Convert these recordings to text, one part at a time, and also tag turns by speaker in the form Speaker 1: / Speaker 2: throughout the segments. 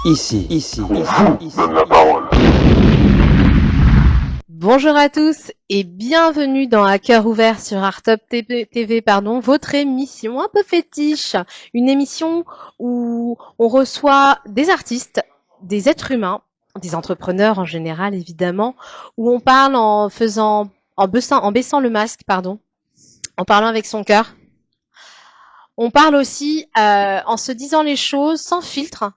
Speaker 1: Donne la parole.
Speaker 2: Bonjour à tous et bienvenue dans À cœur ouvert sur Artop TV, votre émission un peu fétiche. Une émission où on reçoit des artistes, des êtres humains, des entrepreneurs en général évidemment, où on parle en baissant le masque, en parlant avec son cœur. On parle aussi en se disant les choses sans filtre,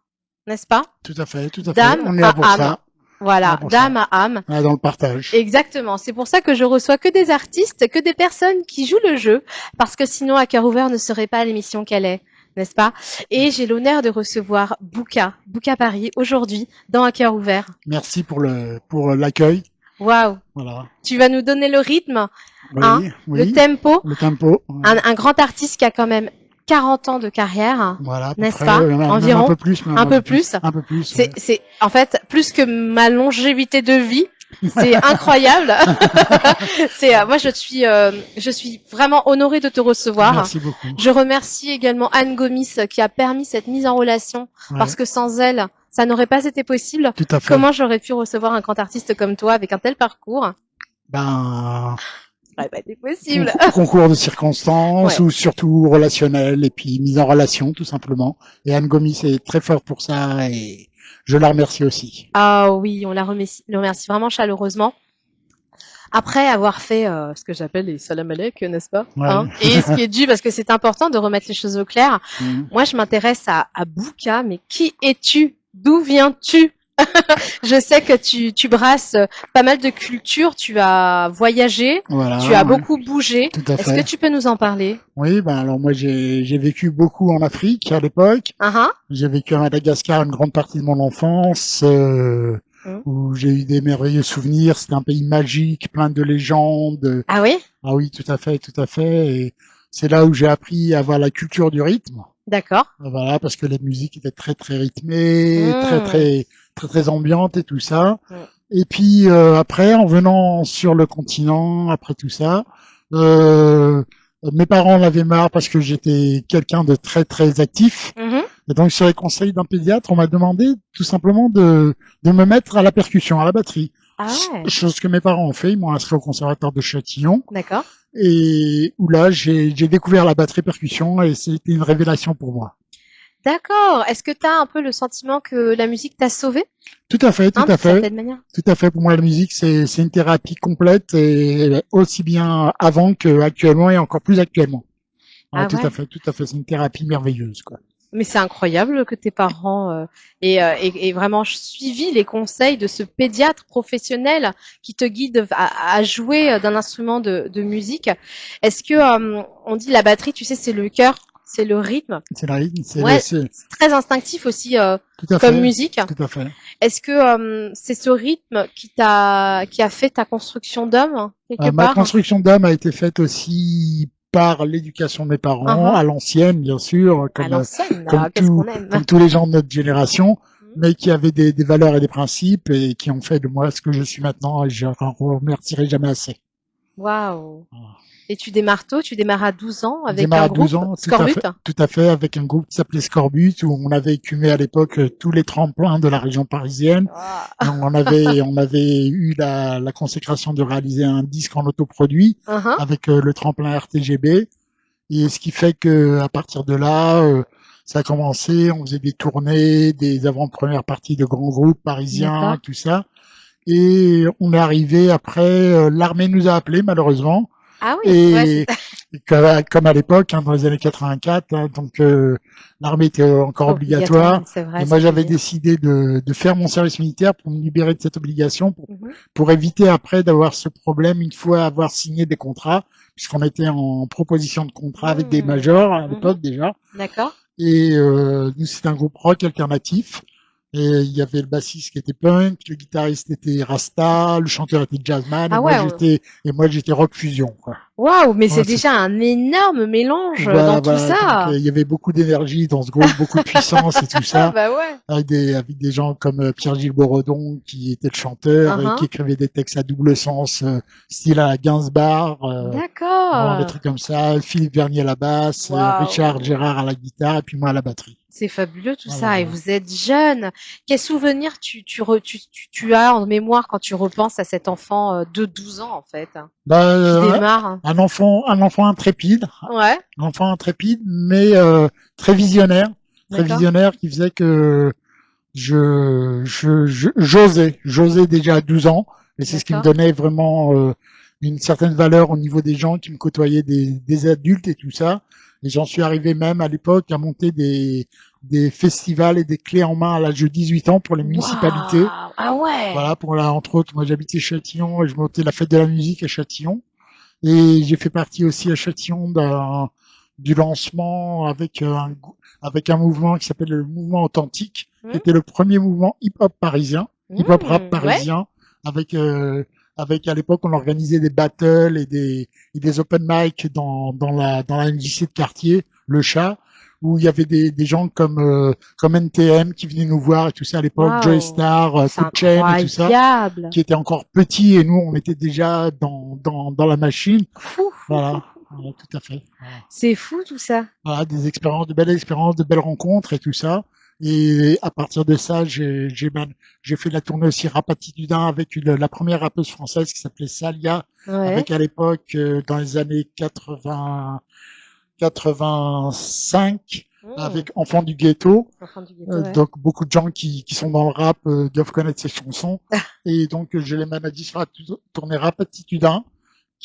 Speaker 2: n'est-ce pas?
Speaker 3: Tout à fait.
Speaker 2: D'âme
Speaker 3: On est là
Speaker 2: à
Speaker 3: pour
Speaker 2: âme.
Speaker 3: ça.
Speaker 2: Voilà, d'âme à âme.
Speaker 3: On est dans le partage.
Speaker 2: Exactement. C'est pour ça que je reçois que des artistes, que des personnes qui jouent le jeu, parce que sinon À cœur ouvert ne serait pas l'émission qu'elle est, n'est-ce pas? Et j'ai l'honneur de recevoir Bouka Paris aujourd'hui dans À cœur ouvert.
Speaker 3: Merci pour l'accueil.
Speaker 2: Waouh.
Speaker 3: Voilà.
Speaker 2: Tu vas nous donner le rythme,
Speaker 3: Oui.
Speaker 2: le tempo.
Speaker 3: Le tempo.
Speaker 2: Un grand artiste qui a quand même 40 ans de carrière,
Speaker 3: Voilà.
Speaker 2: n'est-ce
Speaker 3: près,
Speaker 2: pas? Environ.
Speaker 3: Un peu plus.
Speaker 2: Un peu plus.
Speaker 3: Un peu plus.
Speaker 2: C'est en fait plus que ma longévité de vie. C'est incroyable. Moi je suis vraiment honorée de te recevoir.
Speaker 3: Merci beaucoup.
Speaker 2: Je remercie également Anne Gomis qui a permis cette mise en relation parce que sans elle, ça n'aurait pas été possible.
Speaker 3: Tout à fait.
Speaker 2: Comment j'aurais pu recevoir un grand artiste comme toi avec un tel parcours? Ça n'aurait pas été possible.
Speaker 3: Concours de circonstances ou surtout relationnel et puis mise en relation tout simplement. Et Anne Gomis est très forte pour ça et je la remercie aussi.
Speaker 2: Ah oui, on la remercie vraiment chaleureusement. Après avoir fait ce que j'appelle les salam alek, n'est-ce pas? Et ce qui est dû, parce que c'est important de remettre les choses au clair. Moi, je m'intéresse à Bouka, mais qui es-tu? D'où viens-tu? Je sais que tu brasses pas mal de cultures, tu as voyagé, tu as beaucoup bougé. Est-ce que tu peux nous en parler?
Speaker 3: Oui, alors moi j'ai vécu beaucoup en Afrique à l'époque. J'ai vécu à Madagascar une grande partie de mon enfance. Où j'ai eu des merveilleux souvenirs. C'était un pays magique, plein de légendes.
Speaker 2: Ah oui?
Speaker 3: Ah oui, tout à fait. Et c'est là où j'ai appris à avoir la culture du rythme.
Speaker 2: D'accord.
Speaker 3: Voilà, parce que les musiques étaient très rythmées, très ambiantes et tout ça. Et puis après, en venant sur le continent, après tout ça, mes parents en avaient marre parce que j'étais quelqu'un de très actif. Et donc, sur les conseils d'un pédiatre, on m'a demandé tout simplement de me mettre à la percussion, à la batterie.
Speaker 2: Ah ouais.
Speaker 3: Chose que mes parents ont fait. Ils m'ont inscrit au conservatoire de Châtillon.
Speaker 2: D'accord.
Speaker 3: Et où là, j'ai découvert la batterie percussion et c'était une révélation pour moi.
Speaker 2: D'accord. Est-ce que tu as un peu le sentiment que la musique t'a sauvé?
Speaker 3: Tout à fait.
Speaker 2: D'une certaine manière.
Speaker 3: Tout à fait. Pour moi, la musique, c'est une thérapie complète et aussi bien avant qu'actuellement et encore plus actuellement. Tout à fait. C'est une thérapie merveilleuse, quoi.
Speaker 2: Mais c'est incroyable que tes parents aient vraiment suivi les conseils de ce pédiatre professionnel qui te guide à jouer d'un instrument de musique. Est-ce que on dit la batterie, tu sais, c'est le cœur, c'est le rythme.
Speaker 3: C'est le rythme.
Speaker 2: C'est très instinctif aussi comme musique.
Speaker 3: Tout à fait.
Speaker 2: Est-ce que c'est ce rythme qui a fait ta construction d'homme quelque part?
Speaker 3: Ma construction d'homme a été faite aussi par l'éducation de mes parents, à l'ancienne, bien sûr, comme tous les gens de notre génération, mais qui avaient des valeurs et des principes et qui ont fait de moi ce que je suis maintenant et je ne remercierai jamais assez.
Speaker 2: Waouh! Et tu démarres à 12 ans avec un groupe
Speaker 3: 12 ans,
Speaker 2: Scorbut?
Speaker 3: Tout à fait, avec un groupe qui s'appelait Scorbut, où on avait écumé à l'époque tous les tremplins de la région parisienne. Donc on avait eu la consécration de réaliser un disque en autoproduit avec le tremplin RTGB. Et ce qui fait que à partir de là, ça a commencé, on faisait des tournées, des avant-premières parties de grands groupes parisiens, tout ça. Et on est arrivé après, l'armée nous a appelés malheureusement.
Speaker 2: Ah oui,
Speaker 3: comme à l'époque, dans les années 84, donc l'armée était encore obligatoire.
Speaker 2: Vrai,
Speaker 3: et moi, j'avais décidé de faire mon service militaire pour me libérer de cette obligation, pour éviter après d'avoir ce problème une fois avoir signé des contrats, puisqu'on était en proposition de contrat avec des majors à l'époque déjà.
Speaker 2: D'accord.
Speaker 3: Et nous, c'était un groupe rock alternatif. Et il y avait le bassiste qui était punk, le guitariste était Rasta, le chanteur était jazzman, et moi j'étais rock fusion, quoi.
Speaker 2: Waouh, mais c'est déjà un énorme mélange dans tout ça.
Speaker 3: Donc, il y avait beaucoup d'énergie dans ce groupe, beaucoup de puissance et tout ça. Avec des gens comme Pierre-Gilles Boredon qui était le chanteur et qui écrivait des textes à double sens, style à Gainsbourg.
Speaker 2: D'accord.
Speaker 3: Des trucs comme ça. Philippe Vernier à la basse, Richard Gérard à la guitare et puis moi à la batterie.
Speaker 2: C'est fabuleux tout
Speaker 3: Voilà,
Speaker 2: ça. Et
Speaker 3: voilà.
Speaker 2: vous êtes jeune. Quel souvenir tu as en mémoire quand tu repenses à cet enfant de 12 ans en fait,
Speaker 3: Bah,
Speaker 2: qui démarre?
Speaker 3: un enfant intrépide,
Speaker 2: Ouais,
Speaker 3: mais très
Speaker 2: d'accord,
Speaker 3: visionnaire, qui faisait que j'osais déjà à 12 ans, et c'est ce qui me
Speaker 2: d'accord.
Speaker 3: donnait vraiment une certaine valeur au niveau des gens qui me côtoyaient, des adultes et tout ça. Et j'en suis arrivé même à l'époque à monter des festivals et des clés en main à l'âge de 18 ans pour les municipalités.
Speaker 2: Waouh! Ah ouais!
Speaker 3: Voilà, entre autres, moi j'habitais Châtillon et je montais la fête de la musique à Châtillon. Et j'ai fait partie aussi à Châtillon du lancement avec un mouvement qui s'appelle le mouvement authentique, qui
Speaker 2: Mmh,
Speaker 3: était le premier mouvement hip-hop parisien, hip-hop rap
Speaker 2: ouais.
Speaker 3: parisien, avec avec à l'époque on organisait des battles et des open mic dans la MJC de quartier, le Chat, où il y avait des gens comme NTM qui venaient nous voir et tout ça à l'époque, Joey
Speaker 2: Waouh!
Speaker 3: Star,
Speaker 2: C'est
Speaker 3: Coach Chain et tout ça,
Speaker 2: incroyable!
Speaker 3: qui étaient encore petits et nous on était déjà dans la machine.
Speaker 2: Fou, fou, fou,
Speaker 3: Voilà,
Speaker 2: fou.
Speaker 3: voilà, tout à fait. Voilà.
Speaker 2: C'est fou tout ça.
Speaker 3: Voilà, des belles expériences, de belles rencontres et tout ça. Et à partir de ça, j'ai fait la tournée aussi Rapatitude avec la première rappeuse française qui s'appelait Salia,
Speaker 2: Ouais.
Speaker 3: avec à l'époque, dans les années 80, 85,
Speaker 2: Mmh.
Speaker 3: avec Enfants du ghetto.
Speaker 2: Enfant du ghetto, ouais.
Speaker 3: Donc beaucoup de gens qui sont dans le rap doivent connaître ces chansons. Et donc je les managé sur la tournée Rapatitude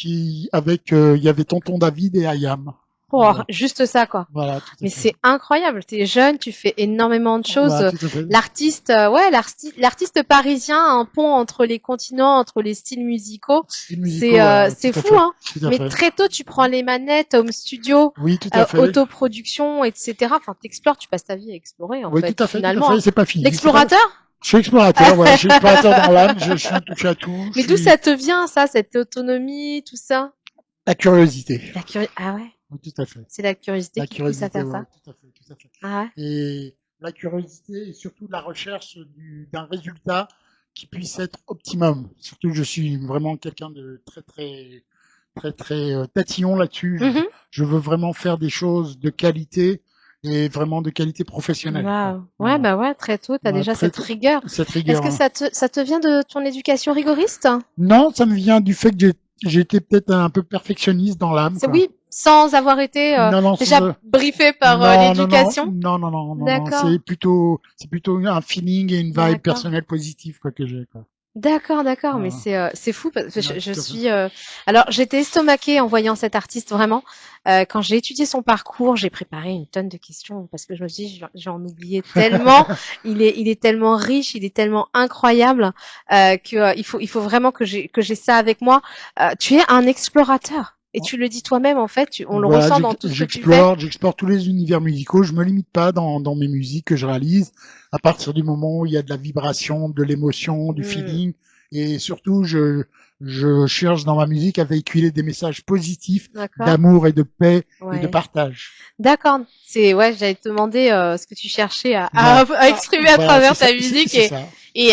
Speaker 3: il y avait Tonton David et Ayam.
Speaker 2: Oh,
Speaker 3: Voilà,
Speaker 2: juste ça quoi.
Speaker 3: voilà, tout à
Speaker 2: Mais
Speaker 3: fait.
Speaker 2: c'est incroyable. T'es jeune, tu fais énormément de choses.
Speaker 3: Voilà, tout à fait.
Speaker 2: L'artiste, ouais, l'artiste parisien, un pont entre les continents, entre les styles musicaux.
Speaker 3: Styles musicaux, voilà, tout
Speaker 2: C'est
Speaker 3: à
Speaker 2: fou,
Speaker 3: fait,
Speaker 2: hein.
Speaker 3: tout à
Speaker 2: Mais
Speaker 3: fait.
Speaker 2: très tôt, tu prends les manettes, home studio,
Speaker 3: Oui, tout à fait.
Speaker 2: autoproduction, etc. Enfin, t'explores, tu passes ta vie à explorer, en
Speaker 3: Oui,
Speaker 2: fait,
Speaker 3: tout à fait, tout à
Speaker 2: finalement,
Speaker 3: fait.
Speaker 2: hein.
Speaker 3: C'est pas fini. C'est pas.
Speaker 2: L'explorateur?
Speaker 3: Je suis explorateur, voilà. Je suis explorateur dans l'âme. Je suis un touche à tout. Je
Speaker 2: Mais d'où
Speaker 3: suis
Speaker 2: ça te vient, ça, cette autonomie, tout ça?
Speaker 3: la curiosité.
Speaker 2: Ah ouais?
Speaker 3: Oui, tout à fait.
Speaker 2: C'est la curiosité
Speaker 3: La
Speaker 2: qui te pousse à
Speaker 3: curiosité,
Speaker 2: faire
Speaker 3: ouais,
Speaker 2: ça?
Speaker 3: tout à fait, tout à fait.
Speaker 2: Ah ouais?
Speaker 3: Et la curiosité et surtout la recherche d'un résultat qui puisse être optimum. Surtout, je suis vraiment quelqu'un de très tatillon là-dessus.
Speaker 2: Mhm.
Speaker 3: Je veux vraiment faire des choses de qualité et vraiment de qualité professionnelle, quoi.
Speaker 2: Waouh. Ouais,
Speaker 3: Voilà.
Speaker 2: bah ouais, très tôt, t'as
Speaker 3: Voilà,
Speaker 2: déjà cette rigueur.
Speaker 3: cette
Speaker 2: Est-ce
Speaker 3: rigueur,
Speaker 2: que
Speaker 3: hein.
Speaker 2: ça te vient de ton éducation rigoriste?
Speaker 3: Non, ça me vient du fait que j'étais peut-être un peu perfectionniste dans l'âme,
Speaker 2: C'est
Speaker 3: quoi.
Speaker 2: oui, sans avoir été
Speaker 3: Non, non,
Speaker 2: déjà briefé par l'éducation?
Speaker 3: non.
Speaker 2: D'accord,
Speaker 3: C'est plutôt un feeling et une vibe
Speaker 2: d'accord.
Speaker 3: personnelle positive, quoi, que j'ai, quoi.
Speaker 2: D'accord, d'accord, mais
Speaker 3: Voilà.
Speaker 2: c'est fou parce que
Speaker 3: Ouais,
Speaker 2: je
Speaker 3: tout à fait.
Speaker 2: suis alors j'étais estomaquée en voyant cet artiste vraiment. Quand j'ai étudié son parcours, j'ai préparé une tonne de questions parce que je me suis dit j'en oubliais tellement. Il est tellement riche, il est tellement incroyable que il faut vraiment que j'ai ça avec moi. Tu es un explorateur et tu le dis toi-même en fait, on le
Speaker 3: Voilà,
Speaker 2: ressent dans tout ce que tu fais.
Speaker 3: j'explore tous les univers musicaux. Je me limite pas dans mes musiques que je réalise. À partir du moment où il y a de la vibration, de l'émotion, du
Speaker 2: Hmm,
Speaker 3: feeling, et surtout, je cherche dans ma musique à véhiculer des messages positifs
Speaker 2: d'accord.
Speaker 3: d'amour et de paix et de
Speaker 2: Ouais.
Speaker 3: partage.
Speaker 2: D'accord. C'est ouais, j'allais te demander ce que tu cherchais
Speaker 3: Voilà,
Speaker 2: à exprimer à
Speaker 3: voilà,
Speaker 2: travers ta musique
Speaker 3: c'est ça.
Speaker 2: et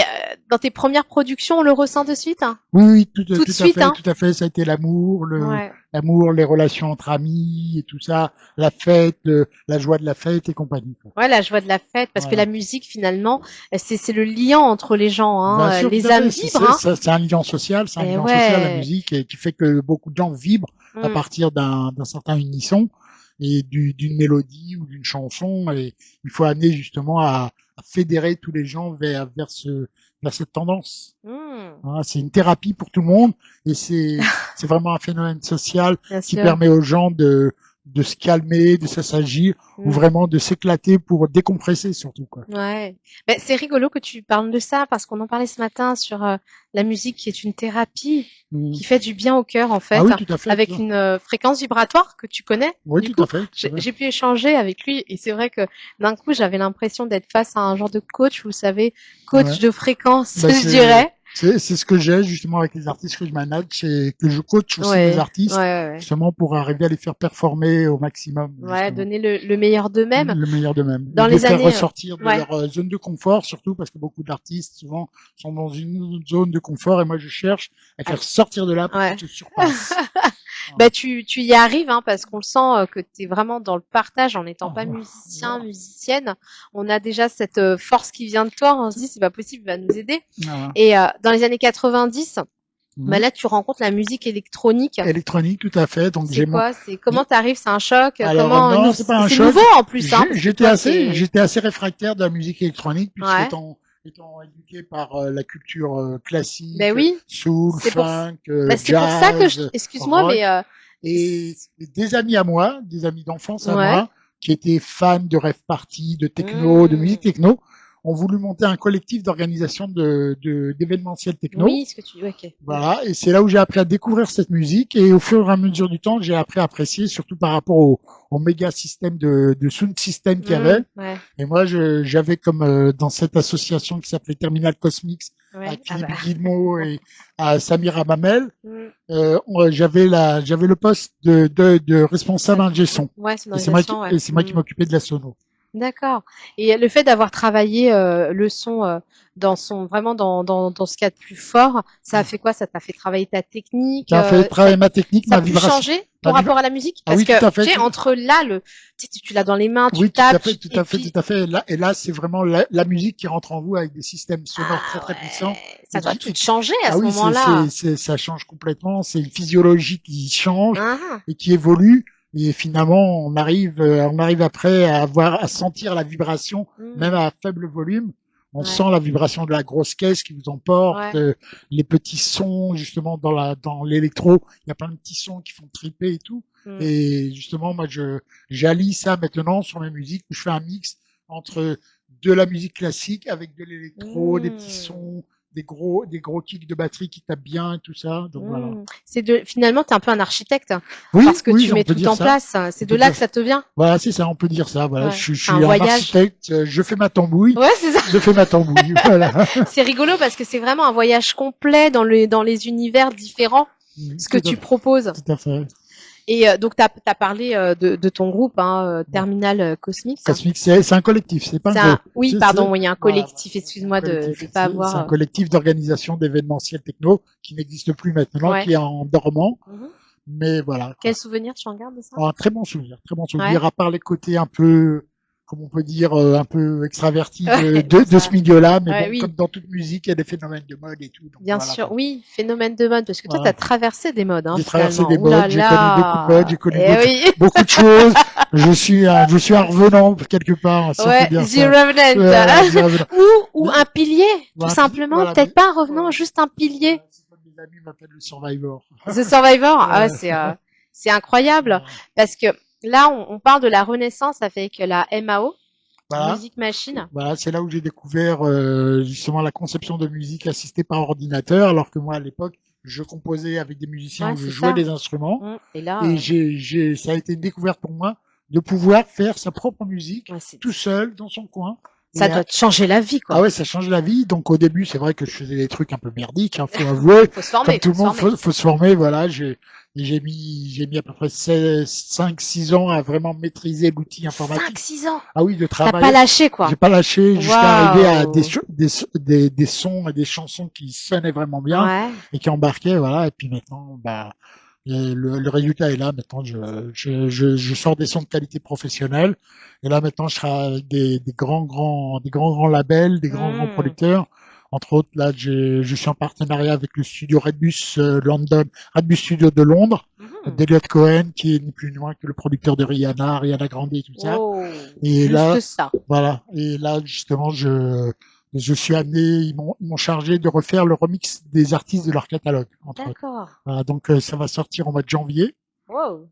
Speaker 2: dans tes premières productions, on le ressent de suite, hein.
Speaker 3: Oui, oui,
Speaker 2: Tout de suite, hein.
Speaker 3: tout à fait. Ça a été
Speaker 2: Ouais.
Speaker 3: l'amour, les relations entre amis et tout ça, la fête, la joie de la fête et compagnie, quoi.
Speaker 2: Ouais, la joie de la fête, parce que la
Speaker 3: Voilà.
Speaker 2: musique finalement, c'est le lien entre les gens,
Speaker 3: Bien
Speaker 2: hein.
Speaker 3: sûr, tout
Speaker 2: Les
Speaker 3: à
Speaker 2: âmes
Speaker 3: fait.
Speaker 2: vibrent, hein.
Speaker 3: C'est un lien social,
Speaker 2: Et
Speaker 3: la
Speaker 2: ouais.
Speaker 3: musique, et qui fait que beaucoup de gens vibrent à
Speaker 2: Mm.
Speaker 3: partir d'un certain unisson et d'une mélodie ou d'une chanson. Et il faut amener justement à fédérer tous les gens vers cette tendance.
Speaker 2: Mm.
Speaker 3: Voilà, c'est une thérapie pour tout le monde et c'est vraiment un phénomène social
Speaker 2: Bien
Speaker 3: qui
Speaker 2: sûr.
Speaker 3: permet aux gens de se calmer, de s'assagir ou
Speaker 2: Mm.
Speaker 3: vraiment de s'éclater pour décompresser surtout, quoi.
Speaker 2: Ouais. Ben, c'est rigolo que tu parles de ça parce qu'on en parlait ce matin sur la musique qui est une thérapie
Speaker 3: Mhm.
Speaker 2: qui fait du bien au cœur en
Speaker 3: Ah
Speaker 2: fait,
Speaker 3: oui, tout à fait.
Speaker 2: avec une fréquence vibratoire que tu connais.
Speaker 3: Oui,
Speaker 2: Du
Speaker 3: tout
Speaker 2: coup,
Speaker 3: à fait. Tout à fait.
Speaker 2: j'ai pu échanger avec lui et c'est vrai que d'un coup j'avais l'impression d'être face à un genre de coach, vous savez,
Speaker 3: Ouais.
Speaker 2: coach de fréquence,
Speaker 3: Bah,
Speaker 2: je dirais.
Speaker 3: c'est ce que j'ai justement avec les artistes que je manage, c'est que je coach aussi mes
Speaker 2: Ouais, ouais,
Speaker 3: artistes
Speaker 2: ouais.
Speaker 3: justement pour arriver à les faire performer au maximum,
Speaker 2: Ouais,
Speaker 3: justement.
Speaker 2: donner le meilleur d'eux-mêmes.
Speaker 3: Le meilleur d'eux-mêmes. Et
Speaker 2: Dans
Speaker 3: de les
Speaker 2: les
Speaker 3: faire
Speaker 2: années,
Speaker 3: ressortir de
Speaker 2: ouais.
Speaker 3: leur zone de confort, surtout parce que beaucoup d'artistes, souvent, sont dans une zone de confort et moi, je cherche à
Speaker 2: Ah,
Speaker 3: faire sortir de là pour
Speaker 2: ouais.
Speaker 3: qu'ils se surpassent.
Speaker 2: Bah, tu y arrives, hein, parce qu'on le sent que tu es vraiment dans le partage en n'étant pas musicien, musicienne. On a déjà cette force qui vient de toi. On se dit, c'est pas possible, il va nous aider. Et dans les années 90, bah là, tu rencontres la musique électronique.
Speaker 3: Électronique, tout à fait. Donc
Speaker 2: c'est quoi? C'est comment t'arrives? C'est un choc?
Speaker 3: Alors,
Speaker 2: comment
Speaker 3: non, c'est pas un choc.
Speaker 2: nouveau en plus. Hein,
Speaker 3: j'étais assez réfractaire de la musique électronique, puisqu'étant étant éduqué par la culture classique, soul, funk, jazz.
Speaker 2: C'est pour ça que excuse-moi, mais
Speaker 3: et des amis à moi, des amis d'enfance à moi, qui étaient fans de rave party, de techno, de musique techno, ont voulu monter un collectif d'organisation d'événementiel techno.
Speaker 2: Oui, ce que tu dis, ok.
Speaker 3: Voilà, et c'est là où j'ai appris à découvrir cette musique, et au fur et à mesure du temps, j'ai appris à apprécier, surtout par rapport au méga système de sound system qu'il y avait.
Speaker 2: Ouais.
Speaker 3: Et moi, j'avais comme dans cette association qui s'appelait Terminal Cosmix, avec Philippe Guillemot et à Samira Mamel, j'avais le poste de responsable ingé son.
Speaker 2: Ouais,
Speaker 3: et c'est moi qui m'occupais de la sono.
Speaker 2: D'accord. Et le fait d'avoir travaillé le son vraiment dans ce qu'il y a de plus fort, ça a fait quoi? Ça t'a fait travailler ta technique?
Speaker 3: Ça a fait travailler ma technique, ma vibration.
Speaker 2: Ça a pu changer ton rapport à la musique? Parce que tu sais, entre là, tu l'as dans les mains, tu tapes.
Speaker 3: Tout à fait. Et là, c'est vraiment la musique qui rentre en vous avec des systèmes sonores très puissants.
Speaker 2: Ça doit tout changer à ce moment-là.
Speaker 3: Ça change complètement. C'est une physiologie qui change et qui évolue. Et finalement, on arrive après à sentir la vibration, même à faible volume. On sent la vibration de la grosse caisse qui vous emporte, les petits sons, justement, dans l'électro. Il y a plein de petits sons qui font triper et tout. Et justement, moi, j'allie ça maintenant sur mes musiques où je fais un mix entre de la musique classique avec de l'électro, des petits sons, des gros kicks de batterie qui tapent bien et tout ça. Donc voilà.
Speaker 2: Finalement, t'es un peu un architecte. Parce que tu mets tout en place. C'est de là que ça te vient.
Speaker 3: Voilà, c'est ça, on peut dire ça. Voilà, je suis un architecte, je fais ma tambouille.
Speaker 2: Ouais, c'est ça.
Speaker 3: Je fais ma tambouille, voilà.
Speaker 2: C'est rigolo parce que c'est vraiment un voyage complet dans les univers différents. Ce que tu proposes.
Speaker 3: Tout à fait.
Speaker 2: Et donc t'as parlé de ton groupe, Terminal Cosmix.
Speaker 3: Cosmix, c'est un collectif, c'est pas un groupe.
Speaker 2: Oui, pardon, il y a un collectif. Excuse-moi de pas avoir.
Speaker 3: C'est un collectif d'organisation d'événementiel techno qui n'existe plus maintenant, qui est en dormant. Mais voilà.
Speaker 2: Quel souvenir tu en gardes de ça?
Speaker 3: Un très bon souvenir, à part les côtés un peu, comme on peut dire, un peu extravertis de ce milieu-là, mais bon, comme dans toute musique, il y a des phénomènes de mode et tout. Donc
Speaker 2: bien sûr, oui, phénomène de mode, parce que toi, t'as traversé des modes, hein.
Speaker 3: J'ai traversé des modes, j'ai connu beaucoup de modes, j'ai connu beaucoup de choses. Je suis un revenant quelque part.
Speaker 2: The Revenant. Ou un pilier, tout simplement. Peut-être pas un revenant, juste un pilier.
Speaker 3: Mes amis m'appellent le Survivor.
Speaker 2: The Survivor, c'est incroyable, parce que là, on parle de la renaissance avec la MAO, Music Machine.
Speaker 3: Voilà, c'est là où j'ai découvert justement la conception de musique assistée par ordinateur, alors que moi à l'époque, je composais avec des musiciens où je jouais des instruments. Et là, ça a été une découverte pour moi de pouvoir faire sa propre musique tout seul dans son coin.
Speaker 2: Ça doit te changer la vie, quoi.
Speaker 3: Ah ouais, ça change la vie. Donc au début, c'est vrai que je faisais des trucs un peu merdiques, faut avouer.
Speaker 2: Faut se former.
Speaker 3: Comme tout le monde, faut se former, voilà. J'ai mis à peu près 5-6 ans à vraiment maîtriser l'outil informatique.
Speaker 2: 5-6 ans.
Speaker 3: Ah oui, de travail.
Speaker 2: T'as pas lâché, quoi.
Speaker 3: J'ai pas lâché jusqu'à arriver à des sons et des chansons qui sonnaient vraiment bien et qui embarquaient, voilà. Et puis maintenant, le résultat est là. Maintenant, je sors des sons de qualité professionnelle. Et là, maintenant, je travaille avec des grands labels, des grands producteurs. Entre autres, là, je suis en partenariat avec le studio Redbus Redbus Studio de Londres, d'Eliot Cohen, qui est ni plus ni moins que le producteur de Rihanna Grande et tout ça. Et là, voilà. Et là, justement, je suis amené, ils m'ont chargé de refaire le remix des artistes de leur catalogue.
Speaker 2: D'accord.
Speaker 3: Voilà, donc ça va sortir au mois de janvier.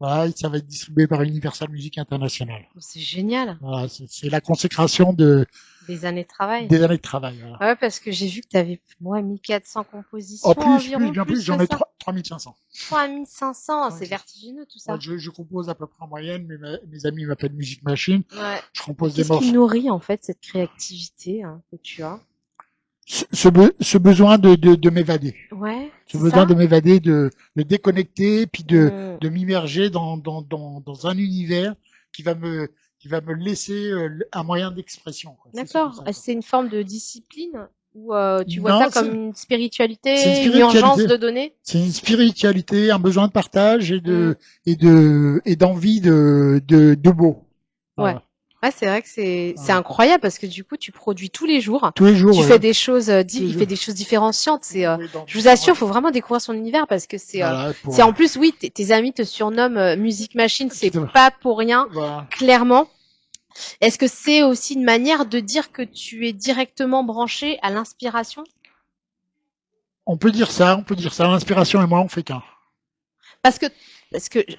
Speaker 3: Voilà, et ça va être distribué par Universal Music International.
Speaker 2: C'est génial.
Speaker 3: Voilà, c'est la consécration
Speaker 2: des années de travail.
Speaker 3: Des années de travail. Voilà.
Speaker 2: Ouais, parce que j'ai vu que tu avais 1400 compositions.
Speaker 3: En plus, bien plus, j'en ai 3500.
Speaker 2: 3500, c'est vertigineux tout ça.
Speaker 3: Je compose à peu près en moyenne, mes amis m'appellent Music Machine. Je compose des
Speaker 2: morceaux. Qu'est-ce qui nourrit en fait cette créativité que tu as?
Speaker 3: Ce besoin de m'évader.
Speaker 2: Ouais.
Speaker 3: Ce besoin de m'évader, de déconnecter, puis de m'immerger dans un univers qui va me laisser un moyen d'expression.
Speaker 2: D'accord. C'est une forme de discipline Ou tu vois
Speaker 3: Non,
Speaker 2: ça comme une
Speaker 3: c'est
Speaker 2: spiritualité,
Speaker 3: une
Speaker 2: une urgence
Speaker 3: spiritualité.
Speaker 2: de donner?
Speaker 3: C'est une spiritualité, un besoin de partage
Speaker 2: Mm.
Speaker 3: et d'envie de beau.
Speaker 2: Ouais.
Speaker 3: Voilà.
Speaker 2: Ouais, c'est vrai que c'est
Speaker 3: Voilà.
Speaker 2: incroyable parce que du coup, tu produis tous les jours.
Speaker 3: Tous les jours,
Speaker 2: Tu
Speaker 3: ouais.
Speaker 2: fais des choses,
Speaker 3: Tous les
Speaker 2: il fait
Speaker 3: jours.
Speaker 2: des choses différenciantes.
Speaker 3: Oui, dans
Speaker 2: Je vous assure,
Speaker 3: différentes.
Speaker 2: faut vraiment découvrir son univers parce que
Speaker 3: Voilà,
Speaker 2: c'est
Speaker 3: pour,
Speaker 2: en plus, oui, tes amis te surnomment Music Machine, c'est
Speaker 3: tout à fait.
Speaker 2: pas pour rien,
Speaker 3: Voilà.
Speaker 2: clairement. Est-ce que c'est aussi une manière de dire que tu es directement branché à l'inspiration?
Speaker 3: On peut dire ça, on peut dire ça. L'inspiration et moi, on fait qu'un.
Speaker 2: Parce que,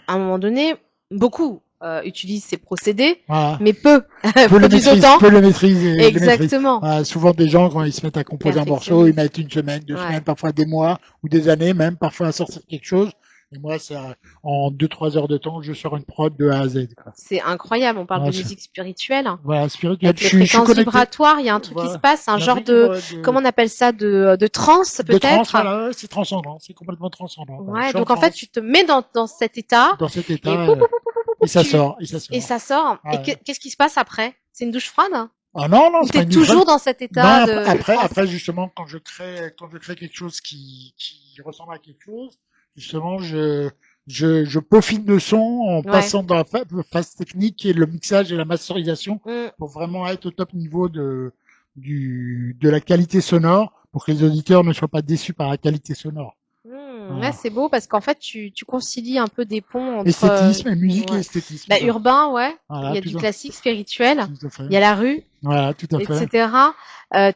Speaker 2: à un moment donné, beaucoup utilisent ces procédés,
Speaker 3: Voilà.
Speaker 2: mais peu produisent autant.
Speaker 3: Peu le maîtriser, le maîtrise.
Speaker 2: Exactement.
Speaker 3: Voilà, souvent, des gens, quand ils se mettent à composer un morceau, ils mettent une semaine, 2 semaines,
Speaker 2: Ouais.
Speaker 3: parfois des mois ou des années, même parfois à sortir quelque chose. Et moi, ça, en 2-3 heures de temps, je sors une prod de A à Z, quoi.
Speaker 2: C'est incroyable. On parle
Speaker 3: Voilà,
Speaker 2: de musique spirituelle.
Speaker 3: voilà, spirituel.
Speaker 2: Avec les
Speaker 3: Je suis
Speaker 2: fréquences
Speaker 3: connecté.
Speaker 2: vibratoires, il y a un truc qui
Speaker 3: Voilà.
Speaker 2: se passe, un
Speaker 3: Il y a
Speaker 2: genre
Speaker 3: truc
Speaker 2: de, comment on appelle ça, de transe
Speaker 3: de trans,
Speaker 2: peut-être.
Speaker 3: voilà, c'est transcendant, c'est complètement transcendant. Voilà. Je
Speaker 2: Ouais,
Speaker 3: suis
Speaker 2: donc
Speaker 3: en
Speaker 2: en fait,
Speaker 3: transe,
Speaker 2: tu te mets dans cet état
Speaker 3: dans cet
Speaker 2: et
Speaker 3: état,
Speaker 2: pou, pou, pou, pou, pou, pou,
Speaker 3: et ça
Speaker 2: tu-
Speaker 3: sort, et ça
Speaker 2: et
Speaker 3: sort.
Speaker 2: ça sort. Et
Speaker 3: Ouais.
Speaker 2: qu'est-ce qui se passe après? C'est une douche froide?
Speaker 3: Ah non, non,
Speaker 2: Ou
Speaker 3: c'est pas
Speaker 2: t'es
Speaker 3: une douche
Speaker 2: toujours
Speaker 3: froide.
Speaker 2: dans cet
Speaker 3: Non,
Speaker 2: état de transe?
Speaker 3: après, justement, quand je crée quelque chose qui ressemble à quelque chose, justement, je peaufine le son en
Speaker 2: Ouais.
Speaker 3: passant dans la phase technique et le mixage et la masterisation
Speaker 2: Mm.
Speaker 3: pour vraiment être au top niveau de la qualité sonore pour que les auditeurs ne soient pas déçus par la qualité sonore.
Speaker 2: Ouais,
Speaker 3: Voilà.
Speaker 2: c'est beau parce qu'en fait, tu concilies un peu des ponts entre
Speaker 3: Esthétisme et musique et
Speaker 2: ouais.
Speaker 3: esthétisme.
Speaker 2: Bah, urbain, ouais.
Speaker 3: Voilà,
Speaker 2: Il y a
Speaker 3: tout
Speaker 2: du
Speaker 3: à,
Speaker 2: classique, spirituel.
Speaker 3: tout à fait.
Speaker 2: Il y a la rue,
Speaker 3: Voilà, tout à fait.
Speaker 2: etc.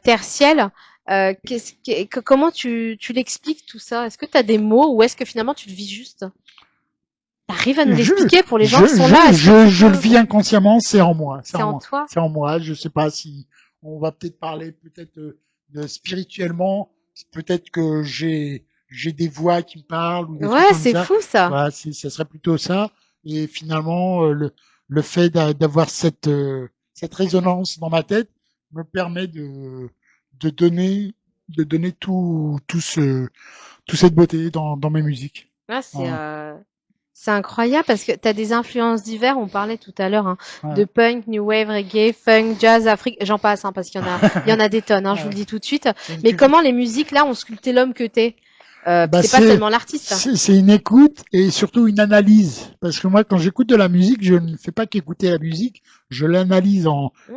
Speaker 2: Tertiel. Comment tu l'expliques tout ça? Est-ce que tu as des mots ou est-ce que finalement tu le vis juste? T'arrives à nous l'expliquer pour les gens qui sont là?
Speaker 3: Je le vis inconsciemment, c'est en moi.
Speaker 2: C'est en toi?
Speaker 3: C'est en moi. Je sais pas si on va peut-être parler de spirituellement. Peut-être que j'ai des voix qui me parlent ou des trucs
Speaker 2: Ouais,
Speaker 3: comme
Speaker 2: c'est
Speaker 3: ça.
Speaker 2: fou ça.
Speaker 3: Voilà, ça serait plutôt ça. Et finalement, le fait d'avoir cette résonance dans ma tête me permet de donner toute cette beauté dans mes musiques.
Speaker 2: Ouais,
Speaker 3: Voilà.
Speaker 2: c'est incroyable parce que tu as des influences diverses. On parlait tout à l'heure
Speaker 3: Ouais.
Speaker 2: de punk, new wave, reggae, funk, jazz, Afrique. J'en passe parce qu'il y en a des tonnes. Je vous le dis tout de suite. Mais comment les musiques là ont sculpté l'homme que t'es? C'est pas seulement l'artiste.
Speaker 3: C'est une écoute et surtout une analyse. Parce que moi, quand j'écoute de la musique, je ne fais pas qu'écouter la musique, je l'analyse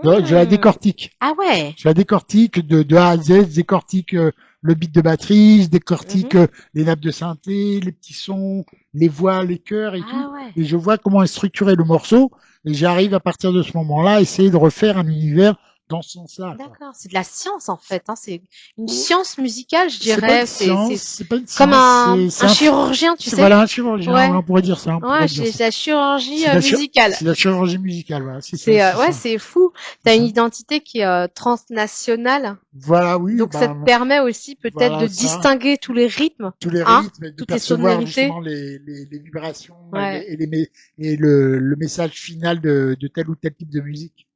Speaker 3: je la décortique.
Speaker 2: Ah ouais.
Speaker 3: Je la décortique de A à Z, je décortique le beat de batterie, je décortique les nappes de synthé, les petits sons, les voix, les chœurs et tout.
Speaker 2: Ouais.
Speaker 3: Et je vois comment est structuré le morceau. Et j'arrive à partir de ce moment-là à essayer de refaire un univers dans ce sens-là.
Speaker 2: D'accord, c'est de la science en fait. C'est une science musicale, je dirais.
Speaker 3: C'est pas une science,
Speaker 2: comme un chirurgien, tu sais.
Speaker 3: Voilà, un chirurgien,
Speaker 2: ouais.
Speaker 3: on pourrait dire ça.
Speaker 2: Ouais, c'est la chirurgie musicale.
Speaker 3: C'est la chirurgie musicale, voilà.
Speaker 2: C'est fou. T'as une identité qui est transnationale.
Speaker 3: Voilà, oui.
Speaker 2: Donc ça te permet aussi peut-être de distinguer tous les rythmes.
Speaker 3: Tous les rythmes, et de
Speaker 2: toutes les sonorités.
Speaker 3: Justement les vibrations et le message final de tel ou tel type de musique.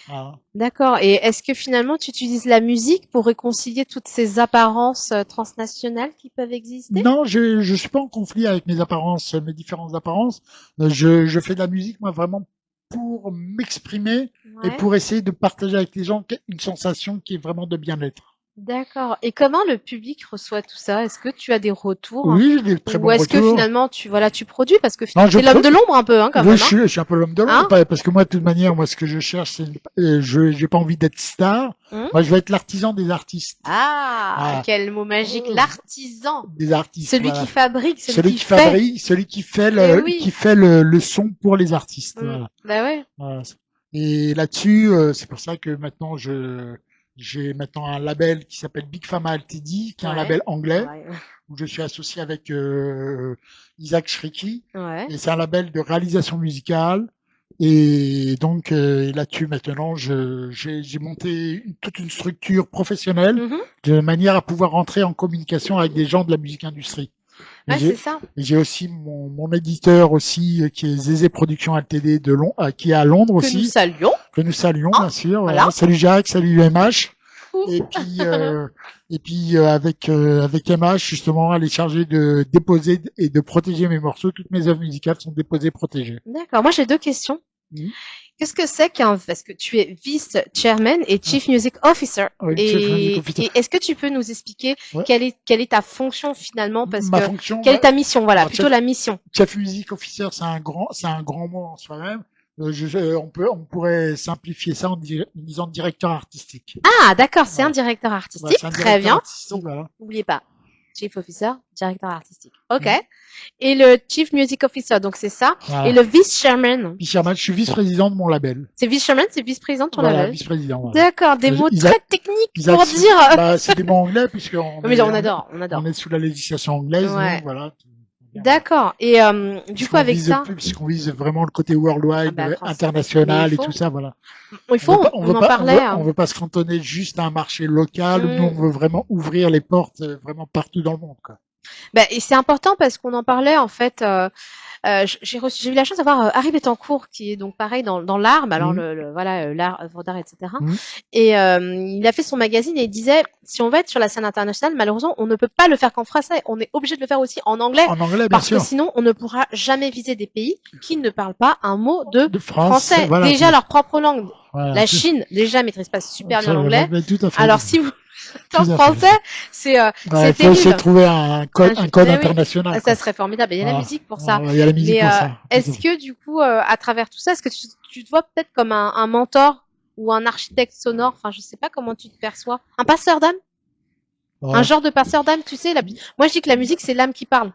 Speaker 3: Voilà.
Speaker 2: D'accord. Et est-ce que finalement tu utilises la musique pour réconcilier toutes ces apparences transnationales qui peuvent exister?
Speaker 3: Non, je suis pas en conflit avec mes différentes apparences. Je fais de la musique, moi, vraiment pour m'exprimer et pour essayer de partager avec les gens une sensation qui est vraiment de bien-être.
Speaker 2: D'accord. Et comment le public reçoit tout ça? Est-ce que tu as des retours?
Speaker 3: Oui, j'ai des très bons retours.
Speaker 2: Ou est-ce que finalement tu produis parce que finalement t'es l'homme de l'ombre un peu quand même.
Speaker 3: Je suis un peu l'homme de l'ombre parce que moi de toute manière ce que je cherche c'est j'ai pas envie d'être star. Moi je veux être l'artisan des artistes.
Speaker 2: Quel mot magique, l'artisan
Speaker 3: des artistes.
Speaker 2: Celui qui fabrique,
Speaker 3: celui qui fait le son pour les artistes. Voilà.
Speaker 2: Bah ouais.
Speaker 3: Voilà. Et là-dessus c'est pour ça que maintenant j'ai maintenant un label qui s'appelle Big Pharma Ltd, qui est un label anglais, où je suis associé avec Isaac Shriki. Et c'est un label de réalisation musicale. Et donc là-dessus maintenant, j'ai monté toute une structure professionnelle de manière à pouvoir rentrer en communication avec des gens de la musique industrie.
Speaker 2: C'est ça.
Speaker 3: Et j'ai aussi mon éditeur aussi qui est Zézé Productions Ltd qui est à Londres aussi. Que nous saluons bien sûr. Voilà. Salut Jacques, salut MH. Et puis avec MH justement, elle est chargée de déposer et de protéger mes morceaux. Toutes mes œuvres musicales sont déposées, protégées.
Speaker 2: D'accord. Moi j'ai deux questions. Qu'est-ce que c'est parce que tu es vice-chairman et chief music officer.
Speaker 3: Oui, chief music officer.
Speaker 2: Et est-ce que tu peux nous expliquer
Speaker 3: Ouais.
Speaker 2: quelle est ta fonction finalement, parce
Speaker 3: Ma
Speaker 2: que
Speaker 3: fonction,
Speaker 2: quelle est ta mission, voilà,
Speaker 3: alors,
Speaker 2: plutôt la mission.
Speaker 3: Chief music officer, c'est un grand mot en soi-même. On pourrait simplifier ça en disant directeur artistique.
Speaker 2: Ah, d'accord, c'est
Speaker 3: Voilà.
Speaker 2: un directeur artistique,
Speaker 3: Voilà, c'est un
Speaker 2: très
Speaker 3: directeur
Speaker 2: bien.
Speaker 3: artistique,
Speaker 2: Donc,
Speaker 3: voilà.
Speaker 2: n'oubliez pas, chief officer, directeur artistique. Ok. Et le chief music officer, donc c'est ça.
Speaker 3: Voilà.
Speaker 2: Et le vice-chairman.
Speaker 3: Vice-chairman, je suis vice-président de mon label.
Speaker 2: C'est vice-chairman, c'est vice-président de ton
Speaker 3: Voilà,
Speaker 2: label.
Speaker 3: vice-président. Voilà.
Speaker 2: D'accord, des mots très techniques pour dire.
Speaker 3: Bah, c'est des mots anglais puisque
Speaker 2: Mais on adore.
Speaker 3: On est sous la législation anglaise,
Speaker 2: Ouais.
Speaker 3: donc voilà.
Speaker 2: D'accord. Et du coup, avec ça,
Speaker 3: puisqu'on vise vraiment le côté worldwide, international et tout ça, voilà.
Speaker 2: Il faut, on en parlait.
Speaker 3: On veut pas se cantonner juste à un marché local. Nous, on veut vraiment ouvrir les portes vraiment partout dans le monde, quoi.
Speaker 2: Bah, et c'est important parce qu'on en parlait en fait. J'ai eu la chance d'avoir Harry Bettencourt qui est donc pareil dans l'art, alors l'art, œuvre d'art, etc. Et il a fait son magazine et il disait, si on veut être sur la scène internationale, malheureusement, on ne peut pas le faire qu'en français. On est obligé de le faire aussi en anglais.
Speaker 3: En anglais, bien
Speaker 2: parce
Speaker 3: sûr.
Speaker 2: que sinon, on ne pourra jamais viser des pays qui ne parlent pas un mot de français.
Speaker 3: Voilà,
Speaker 2: déjà leur propre langue.
Speaker 3: Voilà,
Speaker 2: la Chine déjà maîtrise pas super bien l'anglais.
Speaker 3: Alors
Speaker 2: si vous en français, c'est
Speaker 3: il faut essayer de trouver un code international.
Speaker 2: Ça serait formidable. Il y a la musique pour ça.
Speaker 3: Il y a la musique pour ça.
Speaker 2: Est-ce que du coup, à travers tout ça, est-ce que tu te vois peut-être comme un mentor ou un architecte sonore? Enfin, je sais pas comment tu te perçois. Un passeur d'âme? Un genre de passeur d'âme, tu sais. Moi, je dis que la musique, c'est l'âme qui parle.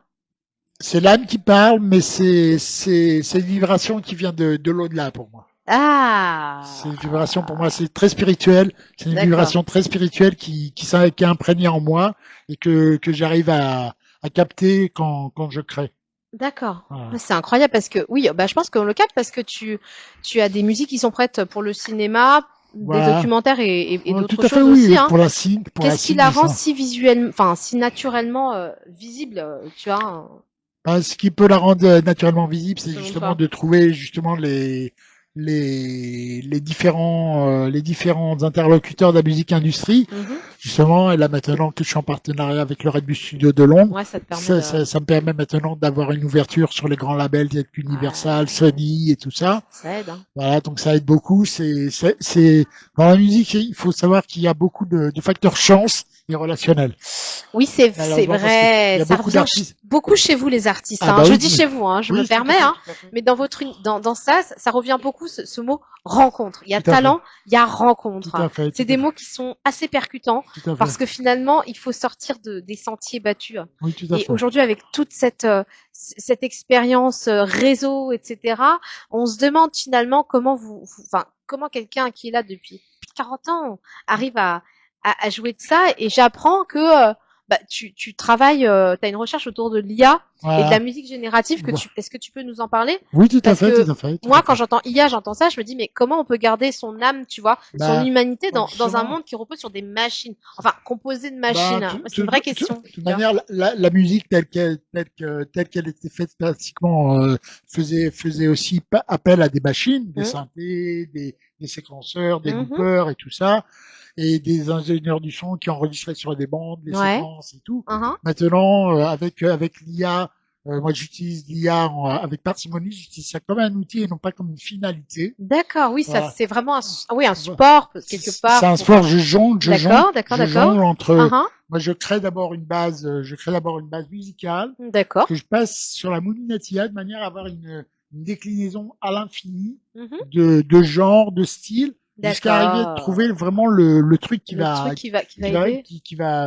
Speaker 3: C'est l'âme qui parle, mais c'est une vibration qui vient de l'au-delà pour moi.
Speaker 2: Ah.
Speaker 3: C'est une vibration pour moi, c'est très spirituel. C'est une vibration très spirituelle qui est imprégnée en moi et que j'arrive à capter quand je crée.
Speaker 2: D'accord. Voilà. C'est incroyable parce que je pense qu'on le capte parce que tu as des musiques qui sont prêtes pour le cinéma, des documentaires et d'autres choses aussi.
Speaker 3: Pour la
Speaker 2: Qu'est-ce qui la rend si visuellement, enfin si naturellement visible, tu vois?
Speaker 3: Ce qui peut la rendre naturellement visible, c'est justement de trouver justement les différents interlocuteurs de la musique industrie. Justement, et là maintenant que je suis en partenariat avec le Red Bull Studio de Londres, ça me permet maintenant d'avoir une ouverture sur les grands labels tels qu'Universal, Sony et tout ça.
Speaker 2: Ça aide. Hein.
Speaker 3: Voilà, donc ça aide beaucoup. C'est dans la musique, il faut savoir qu'il y a beaucoup de facteurs chance et relationnel.
Speaker 2: Oui, c'est vrai. Ça revient beaucoup chez vous les artistes. Je dis chez vous, je me permets. Mais dans ça revient beaucoup ce mot rencontre. Il y a talent, il y a rencontre. C'est des mots qui sont assez percutants parce que finalement, il faut sortir des sentiers battus.
Speaker 3: Oui, tout à fait.
Speaker 2: Et aujourd'hui, avec toute cette expérience réseau, etc., on se demande finalement comment comment quelqu'un qui est là depuis 40 ans arrive à jouer de ça. Et j'apprends que tu travailles, tu as une recherche autour de l'IA et de la musique générative. Est-ce que tu peux nous en parler?
Speaker 3: Oui, tout à fait.
Speaker 2: Moi, quand j'entends IA, j'entends ça, je me dis mais comment on peut garder son âme, tu vois, son humanité dans un monde qui repose sur des machines, enfin composé de machines. C'est une vraie question.
Speaker 3: De toute manière, la musique telle qu'elle était faite classiquement faisait aussi appel à des machines, des synthés, des séquenceurs, des loopers et tout ça. Et des ingénieurs du son qui enregistraient sur des bandes, les séquences et tout. Maintenant, avec l'IA, moi j'utilise l'IA avec parcimonie, j'utilise ça comme un outil et non pas comme une finalité.
Speaker 2: D'accord, oui, ça c'est vraiment un support quelque part.
Speaker 3: C'est un support, je jongle entre. Moi, je crée d'abord une base musicale.
Speaker 2: D'accord.
Speaker 3: Que je passe sur la moulinette IA de manière à avoir une déclinaison à l'infini de genre, de style. Jusqu'à arriver à trouver vraiment le truc qui va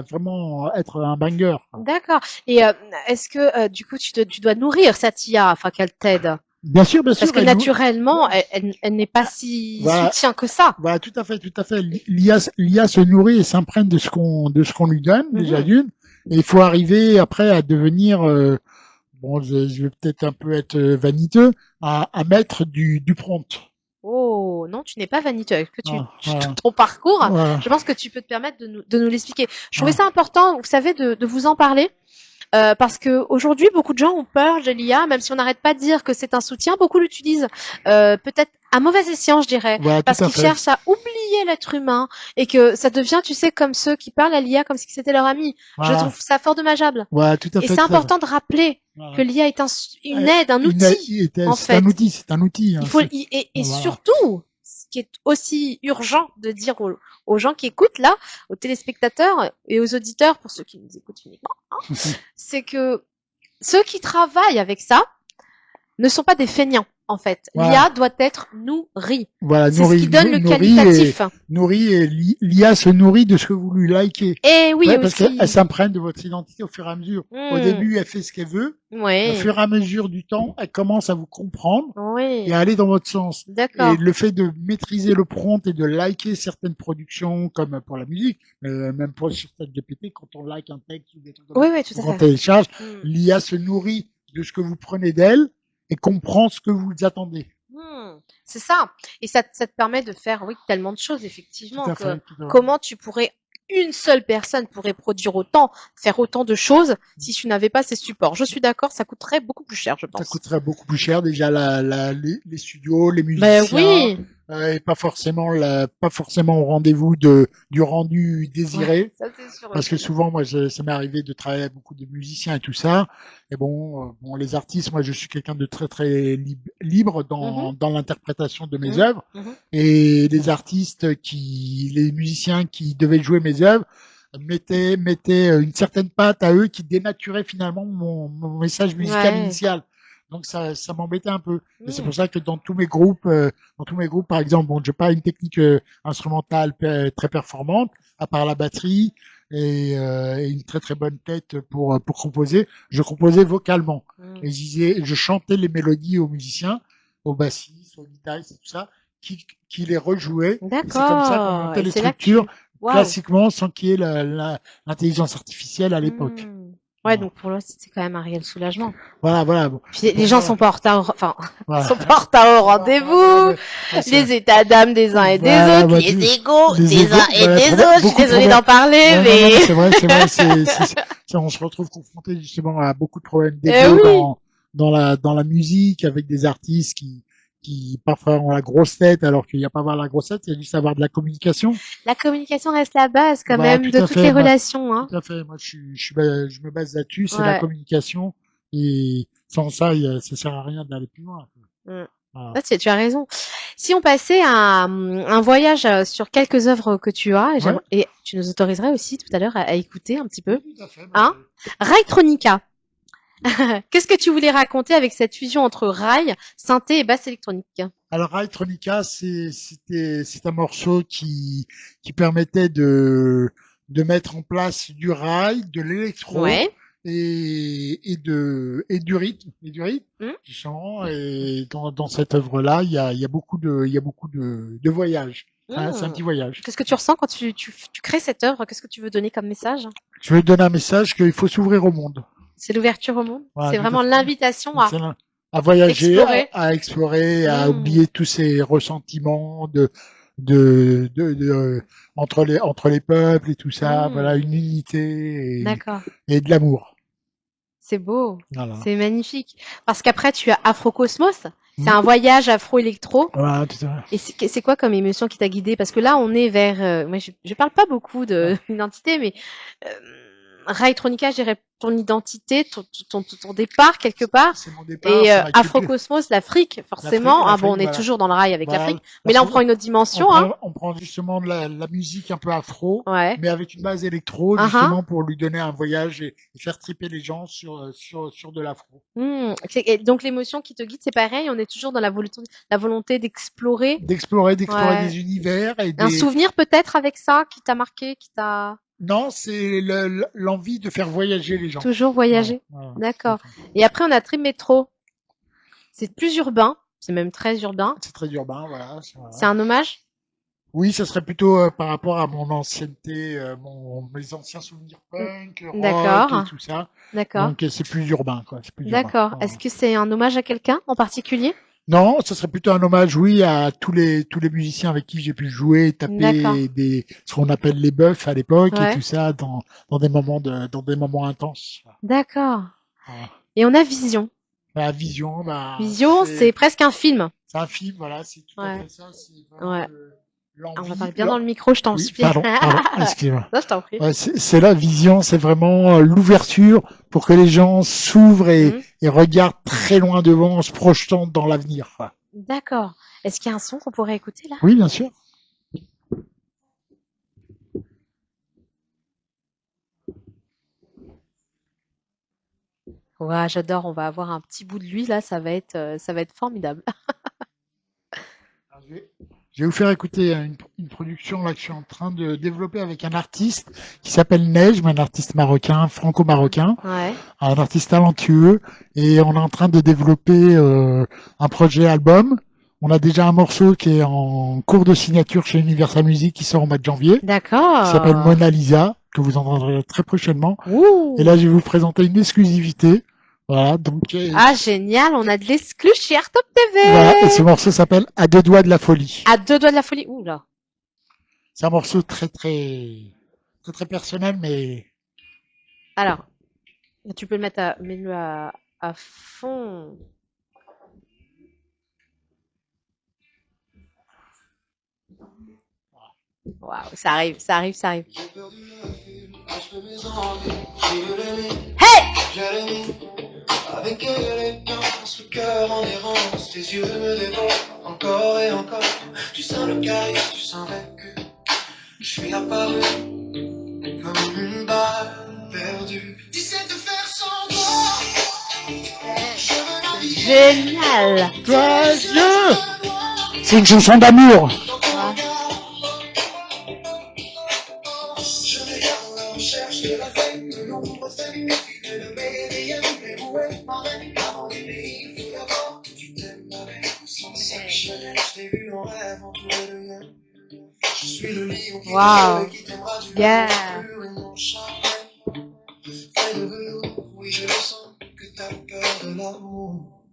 Speaker 3: vraiment être un banger.
Speaker 2: D'accord. Et est-ce que du coup tu dois nourrir cette IA afin qu'elle t'aide?
Speaker 3: Bien sûr.
Speaker 2: Parce que naturellement, elle n'est pas si soutien que ça.
Speaker 3: Voilà, tout à fait. L'IA se nourrit et s'imprègne de ce qu'on lui donne déjà d'une. Et il faut arriver après à devenir je vais peut-être un peu être vaniteux, à mettre du prompt.
Speaker 2: Oh non, tu n'es pas vaniteux. Est-ce que ton parcours, je pense que tu peux te permettre de nous l'expliquer. Je trouvais ça important, vous savez, de vous en parler. Parce que aujourd'hui, beaucoup de gens ont peur de l'IA, même si on n'arrête pas de dire que c'est un soutien, beaucoup l'utilisent. Peut-être à mauvais escient, je dirais, parce qu'ils cherchent à oublier l'être humain et que ça devient, tu sais, comme ceux qui parlent à l'IA comme si c'était leur ami. Je trouve ça fort dommageable.
Speaker 3: Ouais, tout à fait.
Speaker 2: Et c'est important de rappeler que l'IA est une aide, un outil. En
Speaker 3: C'est
Speaker 2: fait.
Speaker 3: un outil, c'est un outil.
Speaker 2: Il faut, et surtout, ce qui est aussi urgent de dire aux gens qui écoutent là, aux téléspectateurs et aux auditeurs, pour ceux qui nous écoutent uniquement, c'est que ceux qui travaillent avec ça ne sont pas des feignants. En fait, l'IA doit être nourrie.
Speaker 3: Voilà,
Speaker 2: c'est ce qui donne le qualitatif.
Speaker 3: Et l'IA se nourrit de ce que vous lui likez.
Speaker 2: Et oui,
Speaker 3: parce qu'elle s'imprègne de votre identité au fur et à mesure. Au début, elle fait ce qu'elle veut. Au fur et à mesure du temps, elle commence à vous comprendre et à aller dans votre sens.
Speaker 2: D'accord.
Speaker 3: Et le fait de maîtriser le prompt et de liker certaines productions, comme pour la musique, mais même pour sur ChatGPT, quand on like un texte ou des trucs comme
Speaker 2: ça,
Speaker 3: quand on télécharge, l'IA se nourrit de ce que vous prenez d'elle et comprend ce que vous attendez.
Speaker 2: C'est ça. Et ça te permet de faire, tellement de choses, effectivement.
Speaker 3: Tout à fait.
Speaker 2: Comment une seule personne pourrait faire autant de choses si tu n'avais pas ces supports. Je suis d'accord, ça coûterait beaucoup plus cher, je pense.
Speaker 3: Ça coûterait beaucoup plus cher, déjà, les studios, les musiciens. Et pas forcément au rendez-vous du rendu désiré.
Speaker 2: Ça, c'est sûr
Speaker 3: parce que souvent, moi, ça m'est arrivé de travailler avec beaucoup de musiciens et tout ça. Et bon, les artistes, moi, je suis quelqu'un de très, très libre dans l'interprétation de mes œuvres. Et les musiciens qui devaient jouer mes œuvres mettaient une certaine patte à eux qui dénaturait finalement mon message musical initial. Donc ça m'embêtait un peu. Et c'est pour ça que dans tous mes groupes, par exemple, bon, j'ai pas une technique instrumentale très performante, à part la batterie et une très très bonne tête pour composer. Je composais vocalement. Et je chantais les mélodies aux musiciens, aux bassistes, aux guitaristes et tout ça, qui les rejouaient.
Speaker 2: D'accord.
Speaker 3: Et c'est comme ça qu'on montait les structures classiquement sans qu'il y ait l'intelligence artificielle à l'époque.
Speaker 2: Ouais, donc pour l'autre, c'est quand même un réel soulagement.
Speaker 3: Voilà.
Speaker 2: Puis les gens sont pas en retard, sont pas en retard au rendez-vous. Les états d'âme des uns et des autres, les égos des uns et des autres. Je suis désolée d'en parler, mais
Speaker 3: c'est vrai. On se retrouve confronté justement à beaucoup de problèmes d'ego dans la musique, avec des artistes qui parfois ont la grosse tête, alors qu'il n'y a pas à avoir la grosse tête, il y a juste à avoir de la communication.
Speaker 2: La communication reste la base quand même de toutes les relations. Tout
Speaker 3: à fait. Moi, je me base là-dessus, c'est la communication. Et sans ça, ça sert à rien d'aller plus loin.
Speaker 2: Voilà. Tu as raison. Si on passait à un voyage sur quelques œuvres que tu as, et tu nous autoriserais aussi tout à l'heure à écouter un petit peu.
Speaker 3: Tout à fait.
Speaker 2: Rhytronica. Qu'est-ce que tu voulais raconter avec cette fusion entre rail, synthé et basse électronique?
Speaker 3: Alors, Rhytronica, c'est un morceau qui permettait de mettre en place du rail, de l'électro. Et du rythme, justement. Et dans cette œuvre-là, il y a beaucoup de voyages. C'est un petit voyage.
Speaker 2: Qu'est-ce que tu ressens quand tu crées cette œuvre? Qu'est-ce que tu veux donner comme message?
Speaker 3: Je veux donner un message qu'il faut s'ouvrir au monde.
Speaker 2: C'est l'ouverture au monde. C'est vraiment l'invitation
Speaker 3: à voyager, à explorer, à oublier tous ces ressentiments entre les peuples et tout ça. Voilà, une unité et de l'amour.
Speaker 2: C'est beau. Voilà. C'est magnifique. Parce qu'après, tu as Afrocosmos. C'est un voyage afro-électro.
Speaker 3: Voilà, tout à fait.
Speaker 2: Et c'est quoi comme émotion qui t'a guidé? Parce que là, on est vers... moi, je parle pas beaucoup d'identité, mais... Rhytronica, je dirais ton identité, ton départ quelque part.
Speaker 3: C'est mon départ.
Speaker 2: Et Afrocosmos, l'Afrique, forcément. On est toujours dans le rail avec l'Afrique. Mais là, on prend une autre dimension.
Speaker 3: On prend justement de la musique un peu afro, mais avec une base électro, justement pour lui donner un voyage et faire triper les gens sur de l'afro.
Speaker 2: Donc l'émotion qui te guide, c'est pareil. On est toujours dans la volonté d'explorer.
Speaker 3: D'explorer des univers.
Speaker 2: Un souvenir peut-être avec ça qui t'a marqué, qui t'a...
Speaker 3: Non, c'est l'envie de faire voyager les gens.
Speaker 2: Toujours voyager. D'accord. Et après, on a Trimétro. C'est plus urbain. C'est même très urbain.
Speaker 3: C'est très urbain, voilà.
Speaker 2: C'est un hommage?
Speaker 3: Oui, ça serait plutôt par rapport à mon ancienneté, mes anciens souvenirs punk, rock et tout ça.
Speaker 2: D'accord.
Speaker 3: Donc c'est plus urbain, quoi.
Speaker 2: D'accord. Est-ce que c'est un hommage à quelqu'un en particulier?
Speaker 3: Non, ce serait plutôt un hommage, oui, à tous les musiciens avec qui j'ai pu jouer, taper ce qu'on appelle les buffs à l'époque et tout ça dans des moments intenses.
Speaker 2: D'accord. Et on a Vision.
Speaker 3: Vision,
Speaker 2: Vision, c'est presque un film.
Speaker 3: C'est un film, voilà, c'est tout à fait ça. C'est vraiment
Speaker 2: On va parler bien dans le micro, je t'en supplie.
Speaker 3: Pardon, excuse-moi.
Speaker 2: Non, je t'en prie.
Speaker 3: Ouais, c'est la vision, c'est vraiment l'ouverture pour que les gens s'ouvrent et regardent très loin devant en se projetant dans l'avenir.
Speaker 2: D'accord. Est-ce qu'il y a un son qu'on pourrait écouter là?
Speaker 3: Oui, bien sûr.
Speaker 2: Ouais, j'adore. On va avoir un petit bout de lui là, ça va être formidable.
Speaker 3: Je vais vous faire écouter une production là que je suis en train de développer avec un artiste qui s'appelle Nejm, un artiste marocain, franco-marocain,
Speaker 2: Ouais.
Speaker 3: un artiste talentueux, et on est en train de développer un projet album. On a déjà un morceau qui est en cours de signature chez Universal Music qui sort au mois de janvier,
Speaker 2: D'accord.
Speaker 3: qui s'appelle Mona Lisa, que vous entendrez très prochainement.
Speaker 2: Ouh.
Speaker 3: Et là, je vais vous présenter une exclusivité. Voilà, donc.
Speaker 2: Ah, génial, on a de l'exclu chez Artop TV.
Speaker 3: Voilà, et ce morceau s'appelle À deux doigts de la folie.
Speaker 2: À deux doigts de la folie. Ouh là.
Speaker 3: C'est un morceau très personnel, mais.
Speaker 2: Alors, tu peux le mettre mets-le à fond. Waouh, ça arrive. Hey!
Speaker 1: Avec élégance, le cœur en errance, tes yeux me dévorent encore et encore. Tu sens le chaos, tu sens vaincu. Je suis apparu comme une balle perdue. Tu sais te faire semblant.
Speaker 2: Génial.
Speaker 3: C'est une chanson d'amour.
Speaker 2: Wow. Yeah.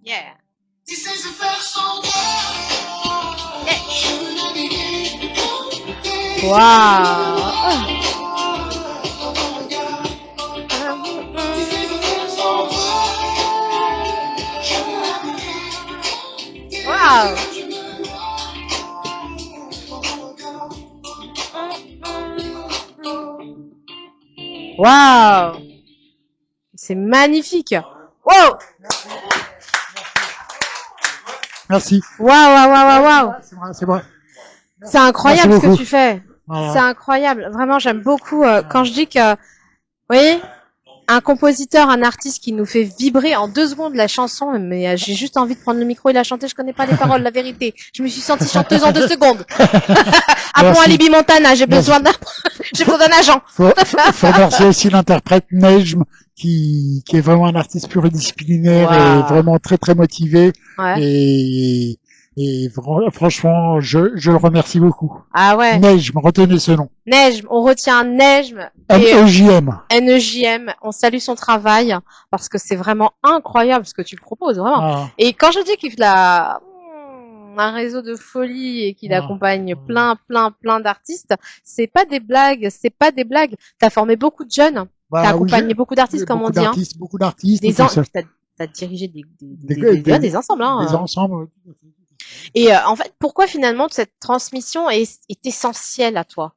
Speaker 2: Yeah. Wow. Wow. Wow. C'est magnifique. Wow.
Speaker 3: Merci.
Speaker 2: Waouh.
Speaker 3: C'est moi.
Speaker 2: C'est incroyable ce que tu fais.
Speaker 3: Voilà.
Speaker 2: C'est incroyable. Vraiment, j'aime beaucoup quand je dis que, vous voyez, un compositeur, un artiste qui nous fait vibrer en 2 secondes la chanson, mais j'ai juste envie de prendre le micro et la chanter, je connais pas les paroles, la vérité. Je me suis sentie chanteuse en 2 secondes. Appelons Alibi Montana, j'ai besoin d'un agent.
Speaker 3: Faut remercier aussi l'interprète Nejm, qui est vraiment un artiste pluridisciplinaire et vraiment très très motivé.
Speaker 2: Ouais.
Speaker 3: Et franchement, je le remercie beaucoup.
Speaker 2: Ah ouais.
Speaker 3: Nejm, retenez ce nom.
Speaker 2: Nejm, on retient Nejm.
Speaker 3: N-E-J-M.
Speaker 2: N-E-J-M, on salue son travail parce que c'est vraiment incroyable ce que tu proposes, vraiment.
Speaker 3: Ah.
Speaker 2: Et quand je dis qu'il a un réseau de folie et qu'il accompagne plein d'artistes, c'est pas des blagues. T'as formé beaucoup de jeunes, t'as accompagné beaucoup d'artistes, comme on dit.
Speaker 3: Beaucoup d'artistes.
Speaker 2: T'as dirigé des ensembles, hein.
Speaker 3: Des ensembles.
Speaker 2: Et en fait, pourquoi finalement cette transmission est essentielle à toi?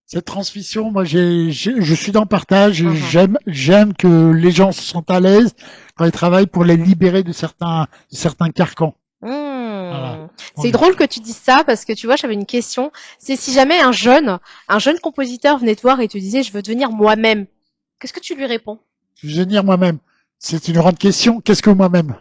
Speaker 3: Cette transmission, moi, je suis dans le partage. J'aime que les gens se sentent à l'aise quand ils travaillent pour les libérer de certains carcans.
Speaker 2: Voilà. C'est drôle que tu dises ça parce que tu vois, j'avais une question. C'est si jamais un jeune compositeur venait te voir et te disait, je veux devenir moi-même. Qu'est-ce que tu lui réponds?
Speaker 3: Je veux devenir moi-même. C'est une grande question. Qu'est-ce que moi-même?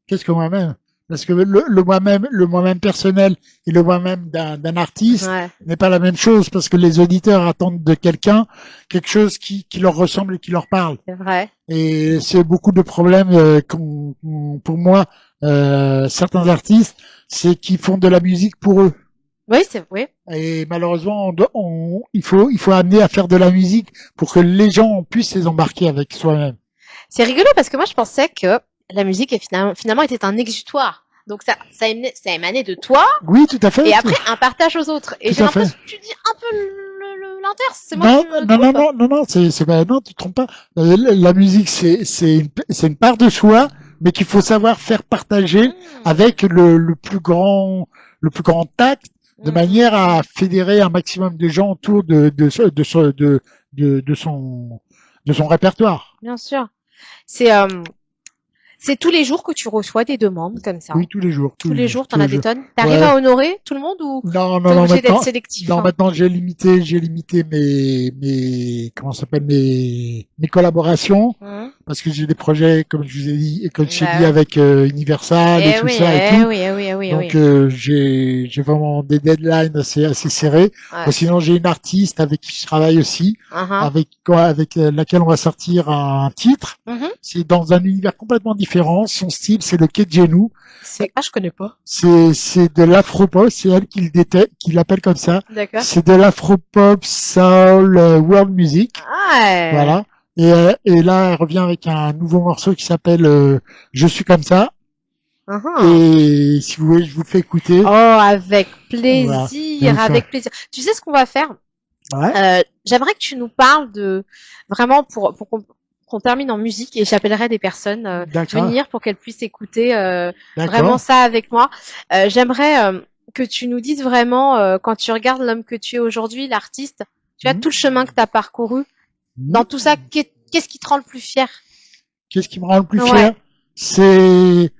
Speaker 3: Qu'est-ce que moi-même? Parce que le moi-même personnel et le moi-même d'un artiste n'est pas la même chose, parce que les auditeurs attendent de quelqu'un quelque chose qui leur ressemble et qui leur parle.
Speaker 2: C'est vrai.
Speaker 3: Et c'est beaucoup de problèmes pour moi, certains artistes, c'est qu'ils font de la musique pour eux.
Speaker 2: Oui, c'est vrai.
Speaker 3: Et malheureusement, il faut amener à faire de la musique pour que les gens puissent les embarquer avec soi-même.
Speaker 2: C'est rigolo parce que moi je pensais que la musique finalement était un exutoire. Donc ça émanait de toi.
Speaker 3: Oui, tout à fait.
Speaker 2: Et après un partage aux autres. Et j'ai l'impression que tu dis un peu l'inverse. C'est moi qui me trompe.
Speaker 3: Non, tu te trompes pas. La musique c'est une part de soi, mais qu'il faut savoir faire partager avec le plus grand tact de manière à fédérer un maximum de gens autour de son répertoire.
Speaker 2: Bien sûr. C'est tous les jours que tu reçois des demandes comme ça.
Speaker 3: Oui, tous les jours.
Speaker 2: Tous les jours,
Speaker 3: tous
Speaker 2: t'en as
Speaker 3: les
Speaker 2: des
Speaker 3: jours.
Speaker 2: tonnes. T'arrives
Speaker 3: Ouais.
Speaker 2: à honorer tout le monde ou
Speaker 3: Non,
Speaker 2: t'es obligé d'être
Speaker 3: maintenant,
Speaker 2: sélectif?
Speaker 3: non, maintenant j'ai limité comment ça s'appelle, mes collaborations, parce que j'ai des projets, comme je vous ai dit, et comme je t'ai
Speaker 2: Bah
Speaker 3: dit,
Speaker 2: ouais.
Speaker 3: avec Universal et tout ça et tout.
Speaker 2: Oui.
Speaker 3: Donc j'ai vraiment des deadlines assez serrés.
Speaker 2: Ouais.
Speaker 3: Sinon j'ai une artiste avec qui je travaille aussi, avec laquelle on va sortir un titre. C'est dans un univers complètement différent. Son style, c'est le Kejenu.
Speaker 2: Je connais pas.
Speaker 3: C'est de l'afropop. C'est elle qui l'appelle comme ça.
Speaker 2: D'accord.
Speaker 3: C'est de l'afropop, soul, world music.
Speaker 2: Ah ouais.
Speaker 3: Voilà. Et là, elle revient avec un nouveau morceau qui s'appelle Je suis comme ça. Et si vous voulez, je vous fais écouter.
Speaker 2: Oh, avec plaisir,
Speaker 3: voilà.
Speaker 2: avec plaisir. Tu sais ce qu'on va faire?
Speaker 3: Ouais.
Speaker 2: J'aimerais que tu nous parles de vraiment pour qu'on termine en musique et j'appellerai des personnes venir pour qu'elles puissent écouter vraiment ça avec moi. J'aimerais que tu nous dises vraiment quand tu regardes l'homme que tu es aujourd'hui, l'artiste, tu as tout le chemin que tu as parcouru. Dans tout ça, qu'est-ce qui te rend le plus fier?
Speaker 3: Qu'est-ce qui me rend le plus fier? C'est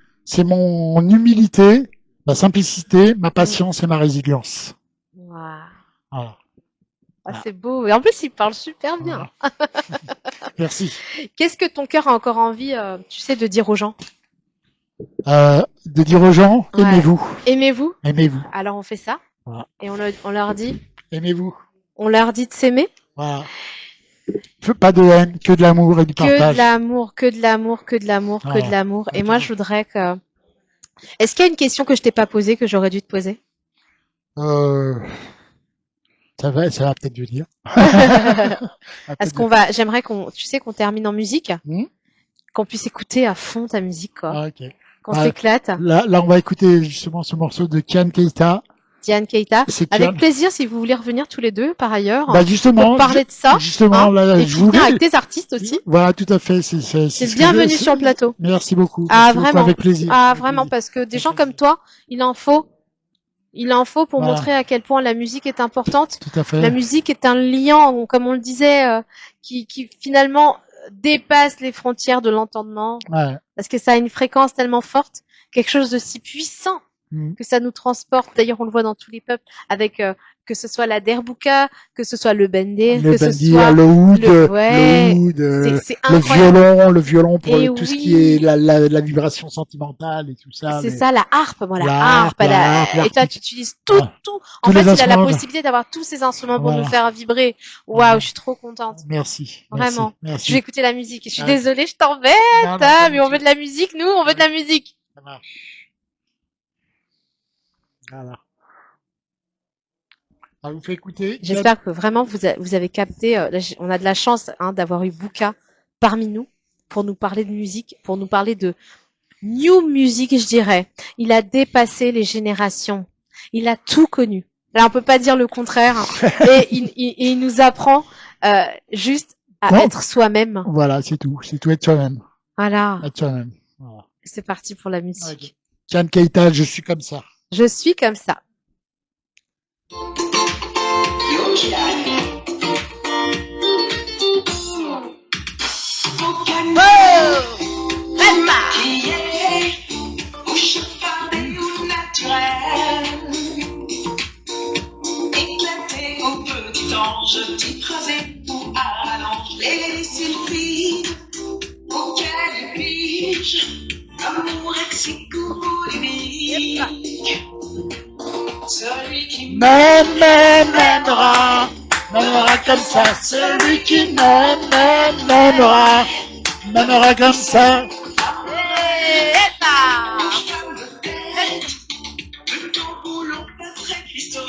Speaker 3: mon humilité, ma simplicité, ma patience et ma résilience.
Speaker 2: Wow.
Speaker 3: Voilà.
Speaker 2: Ah, c'est beau. Et en plus, il parle super bien.
Speaker 3: Voilà. Merci.
Speaker 2: Qu'est-ce que ton cœur a encore envie, tu sais, de dire aux gens?
Speaker 3: De dire aux gens, aimez-vous.
Speaker 2: Aimez-vous.
Speaker 3: Aimez-vous.
Speaker 2: Alors, on fait ça.
Speaker 3: Voilà.
Speaker 2: Et on leur dit.
Speaker 3: Aimez-vous.
Speaker 2: On leur dit de s'aimer.
Speaker 3: Voilà. Pas de haine, que de l'amour et du partage.
Speaker 2: Que de l'amour, que de l'amour, que de l'amour, que de l'amour. Et moi, je voudrais que... Est-ce qu'il y a une question que je t'ai pas posée, que j'aurais dû te poser?
Speaker 3: Ça va peut-être venir.
Speaker 2: J'aimerais qu'on termine en musique. Qu'on puisse écouter à fond ta musique, quoi.
Speaker 3: Okay.
Speaker 2: Qu'on s'éclate.
Speaker 3: Là, on va écouter justement ce morceau de Diane Keita.
Speaker 2: Diane Keita. Avec plaisir, si vous voulez revenir tous les deux, par ailleurs.
Speaker 3: Justement.
Speaker 2: Pour parler de ça.
Speaker 3: Justement, là,
Speaker 2: et je venir avec des artistes aussi.
Speaker 3: Voilà, tout à fait.
Speaker 2: C'est bienvenue sur le plateau.
Speaker 3: Merci beaucoup.
Speaker 2: Merci vraiment.
Speaker 3: Beaucoup, avec plaisir.
Speaker 2: Ah, vraiment, parce que des gens comme toi, il en faut pour montrer à quel point la musique est importante.
Speaker 3: Tout à fait.
Speaker 2: La musique est un lien, comme on le disait, qui finalement dépasse les frontières de l'entendement.
Speaker 3: Ouais.
Speaker 2: Parce que ça a une fréquence tellement forte, quelque chose de si puissant que ça nous transporte. D'ailleurs, on le voit dans tous les peuples, avec que ce soit la derbouka, que ce soit le bendé, que ce soit
Speaker 3: le oud, le violon pour tout ce qui est la vibration sentimentale et tout ça.
Speaker 2: C'est ça, la harpe, moi, la harpe. Et toi, tu utilises tout. En fait, il a la possibilité d'avoir tous ces instruments pour nous faire vibrer. Waouh, je suis trop contente.
Speaker 3: Merci.
Speaker 2: Vraiment.
Speaker 3: Merci.
Speaker 2: Je vais écouter la musique. Je suis désolée, je t'embête, mais on veut de la musique, nous, on veut de la musique.
Speaker 3: Ça marche. Voilà. On vous fait écouter.
Speaker 2: J'espère que vraiment vous avez capté. On a de la chance d'avoir eu Bouka parmi nous pour nous parler de musique, pour nous parler de new music, je dirais. Il a dépassé les générations. Il a tout connu. Là, on peut pas dire le contraire. Et il nous apprend juste à être soi-même.
Speaker 3: Voilà, c'est tout. C'est tout, être soi-même.
Speaker 2: Voilà.
Speaker 3: Être soi-même. Voilà.
Speaker 2: C'est parti pour la musique.
Speaker 3: Diane Keita, je suis comme ça.
Speaker 2: Je suis comme ça.
Speaker 1: Je t'y creuser ou à rallonge les sulfides auxquels pige l'amour exicouridique. Celui qui m'aimera comme ça. Celui qui m'aimera comme ça. Le temps où l'on passerait Christo.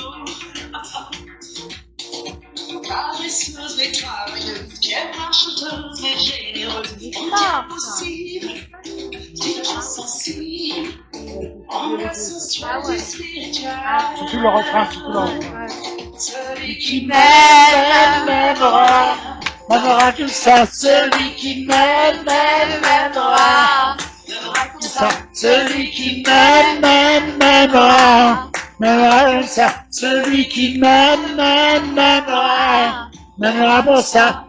Speaker 1: Caresseuse mais travailleuse, qui est chanteuse mais généreuse, qui est possible, qui est sensible, en la sensuelle du spirituel.
Speaker 3: C'est tout le refrain,
Speaker 1: Celui qui m'aimera
Speaker 3: comme ça.
Speaker 1: Celui qui m'aimera
Speaker 3: comme ça. Celui qui m'aimera m'aimera comme ça. Celui qui m'aimera pour ça.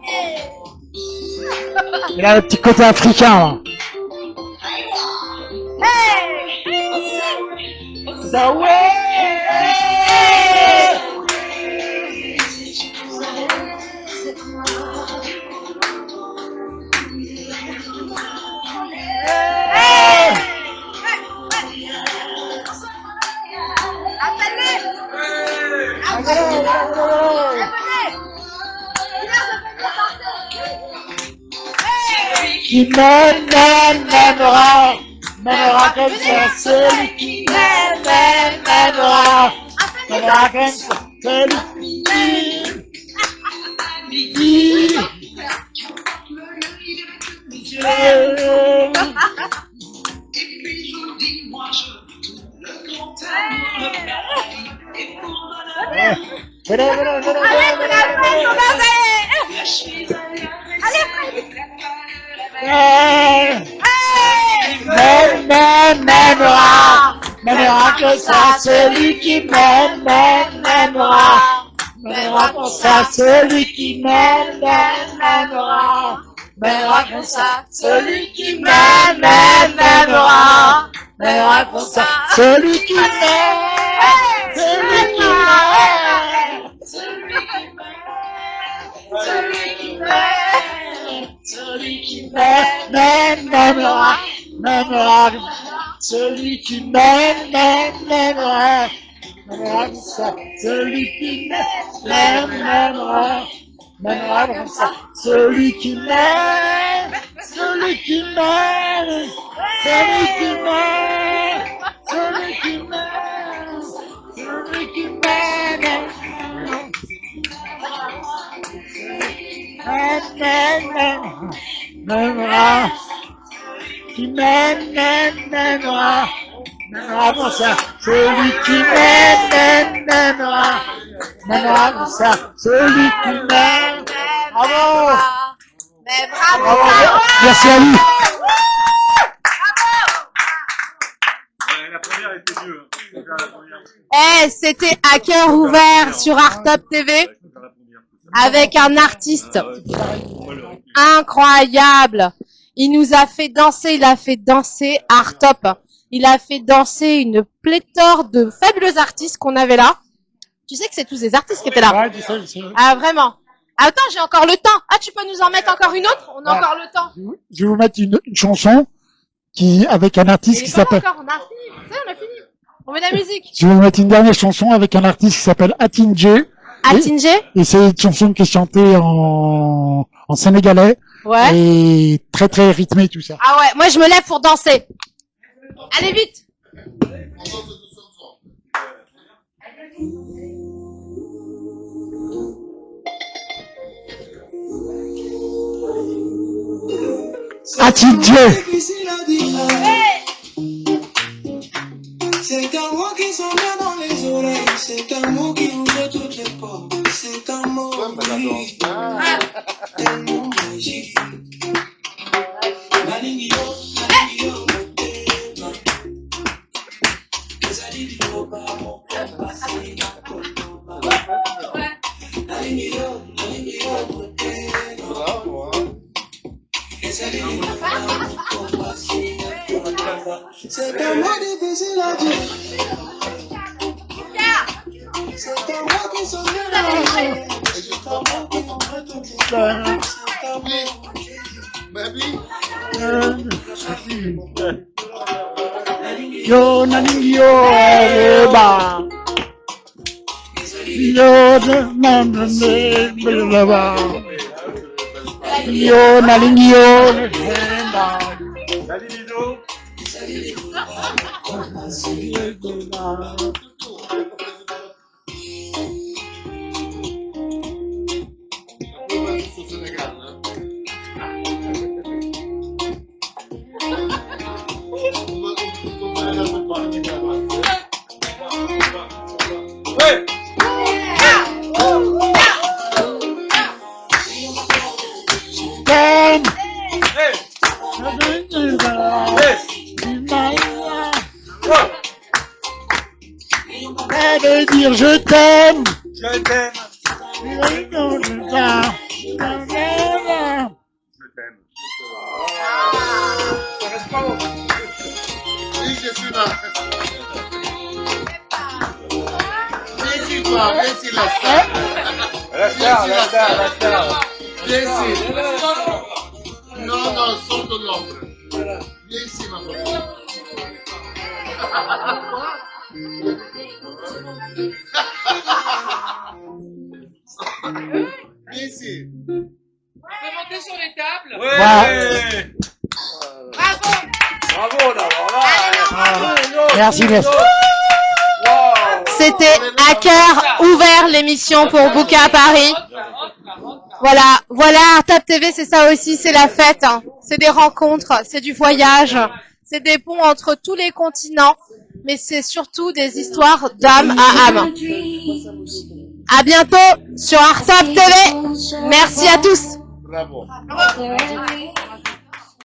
Speaker 3: Il a un petit côté africain, là. Ça ouais. Qui m'aimera comme ça, celui qui m'aimera comme ça, celui qui m'aimera comme ça, celui qui m'aimera comme ça, celui qui m'aimera comme ça, celui qui m'aimera comme ça, celui qui m'aimera, celui qui m'aimera comme ça, celui qui m'aimera comme ça, celui qui m'aime, celui qui m'aime, celui qui m'aime, celui qui m'aime, celui qui m'aime. M'aimera, qui m'aimera comme ça, celui qui m'aimera comme ça, celui qui m'aime. Bravo!
Speaker 2: Mais bravo!
Speaker 3: Merci Ali!
Speaker 4: La première était mieux.
Speaker 2: C'était à cœur ouvert sur Artop TV avec un artiste incroyable. Il nous a fait danser, il a fait danser Artop. Il a fait danser une pléthore de fabuleux artistes qu'on avait là. Tu sais que c'est tous ces artistes qui étaient là.
Speaker 3: Ouais, je sais.
Speaker 2: Ah, vraiment. Attends, j'ai encore le temps. Ah, tu peux nous en mettre encore une autre? On a encore le temps.
Speaker 3: Je vais vous mettre une chanson avec un artiste qui s'appelle...
Speaker 2: On a fini. Ça, on a fini. On met de la musique.
Speaker 3: Je vais vous mettre une dernière chanson avec un artiste qui s'appelle Atinje.
Speaker 2: Atinje?
Speaker 3: Et c'est une chanson qui est chantée en sénégalais.
Speaker 2: Ouais.
Speaker 3: Et très très rythmée tout ça.
Speaker 2: Ah ouais, moi je me lève pour danser. Allez vite.
Speaker 3: Atinje.
Speaker 1: C'est un mot qui sonne dans les oreilles, c'est un mot qui ouvre toutes les portes, c'est un mot tellement magique. C'est un mot difficile à dire. C'est un mot qui sonne dans les oreilles, c'est un mot qui ouvre toutes les portes, c'est un mot.
Speaker 3: Yo naningyo eba. Yo naningyo. Yo naningyo eba.
Speaker 4: Salut Lido.
Speaker 3: dire je t'aime.
Speaker 4: Je t'aime.
Speaker 3: Je t'aime.
Speaker 4: Ça reste pas bon.
Speaker 5: Oui, je suis là. Viens ici, toi. Viens ici, la star.
Speaker 4: La star.
Speaker 5: Viens ici. Non, sors de l'ombre. Viens ici, ma copine. Viens ici.
Speaker 6: On peut monter sur les tables.
Speaker 4: Ouais.
Speaker 6: Bravo.
Speaker 4: Bravo d'abord.
Speaker 3: Merci, merci.
Speaker 2: C'était à cœur ouvert l'émission pour Bouquet à Paris. Voilà, Artap TV, c'est ça aussi, c'est la fête, hein. C'est des rencontres, c'est du voyage, c'est des ponts entre tous les continents, mais c'est surtout des histoires d'âme à âme. À bientôt sur Artap TV. Merci à tous.
Speaker 5: Bravo.
Speaker 6: Bravo.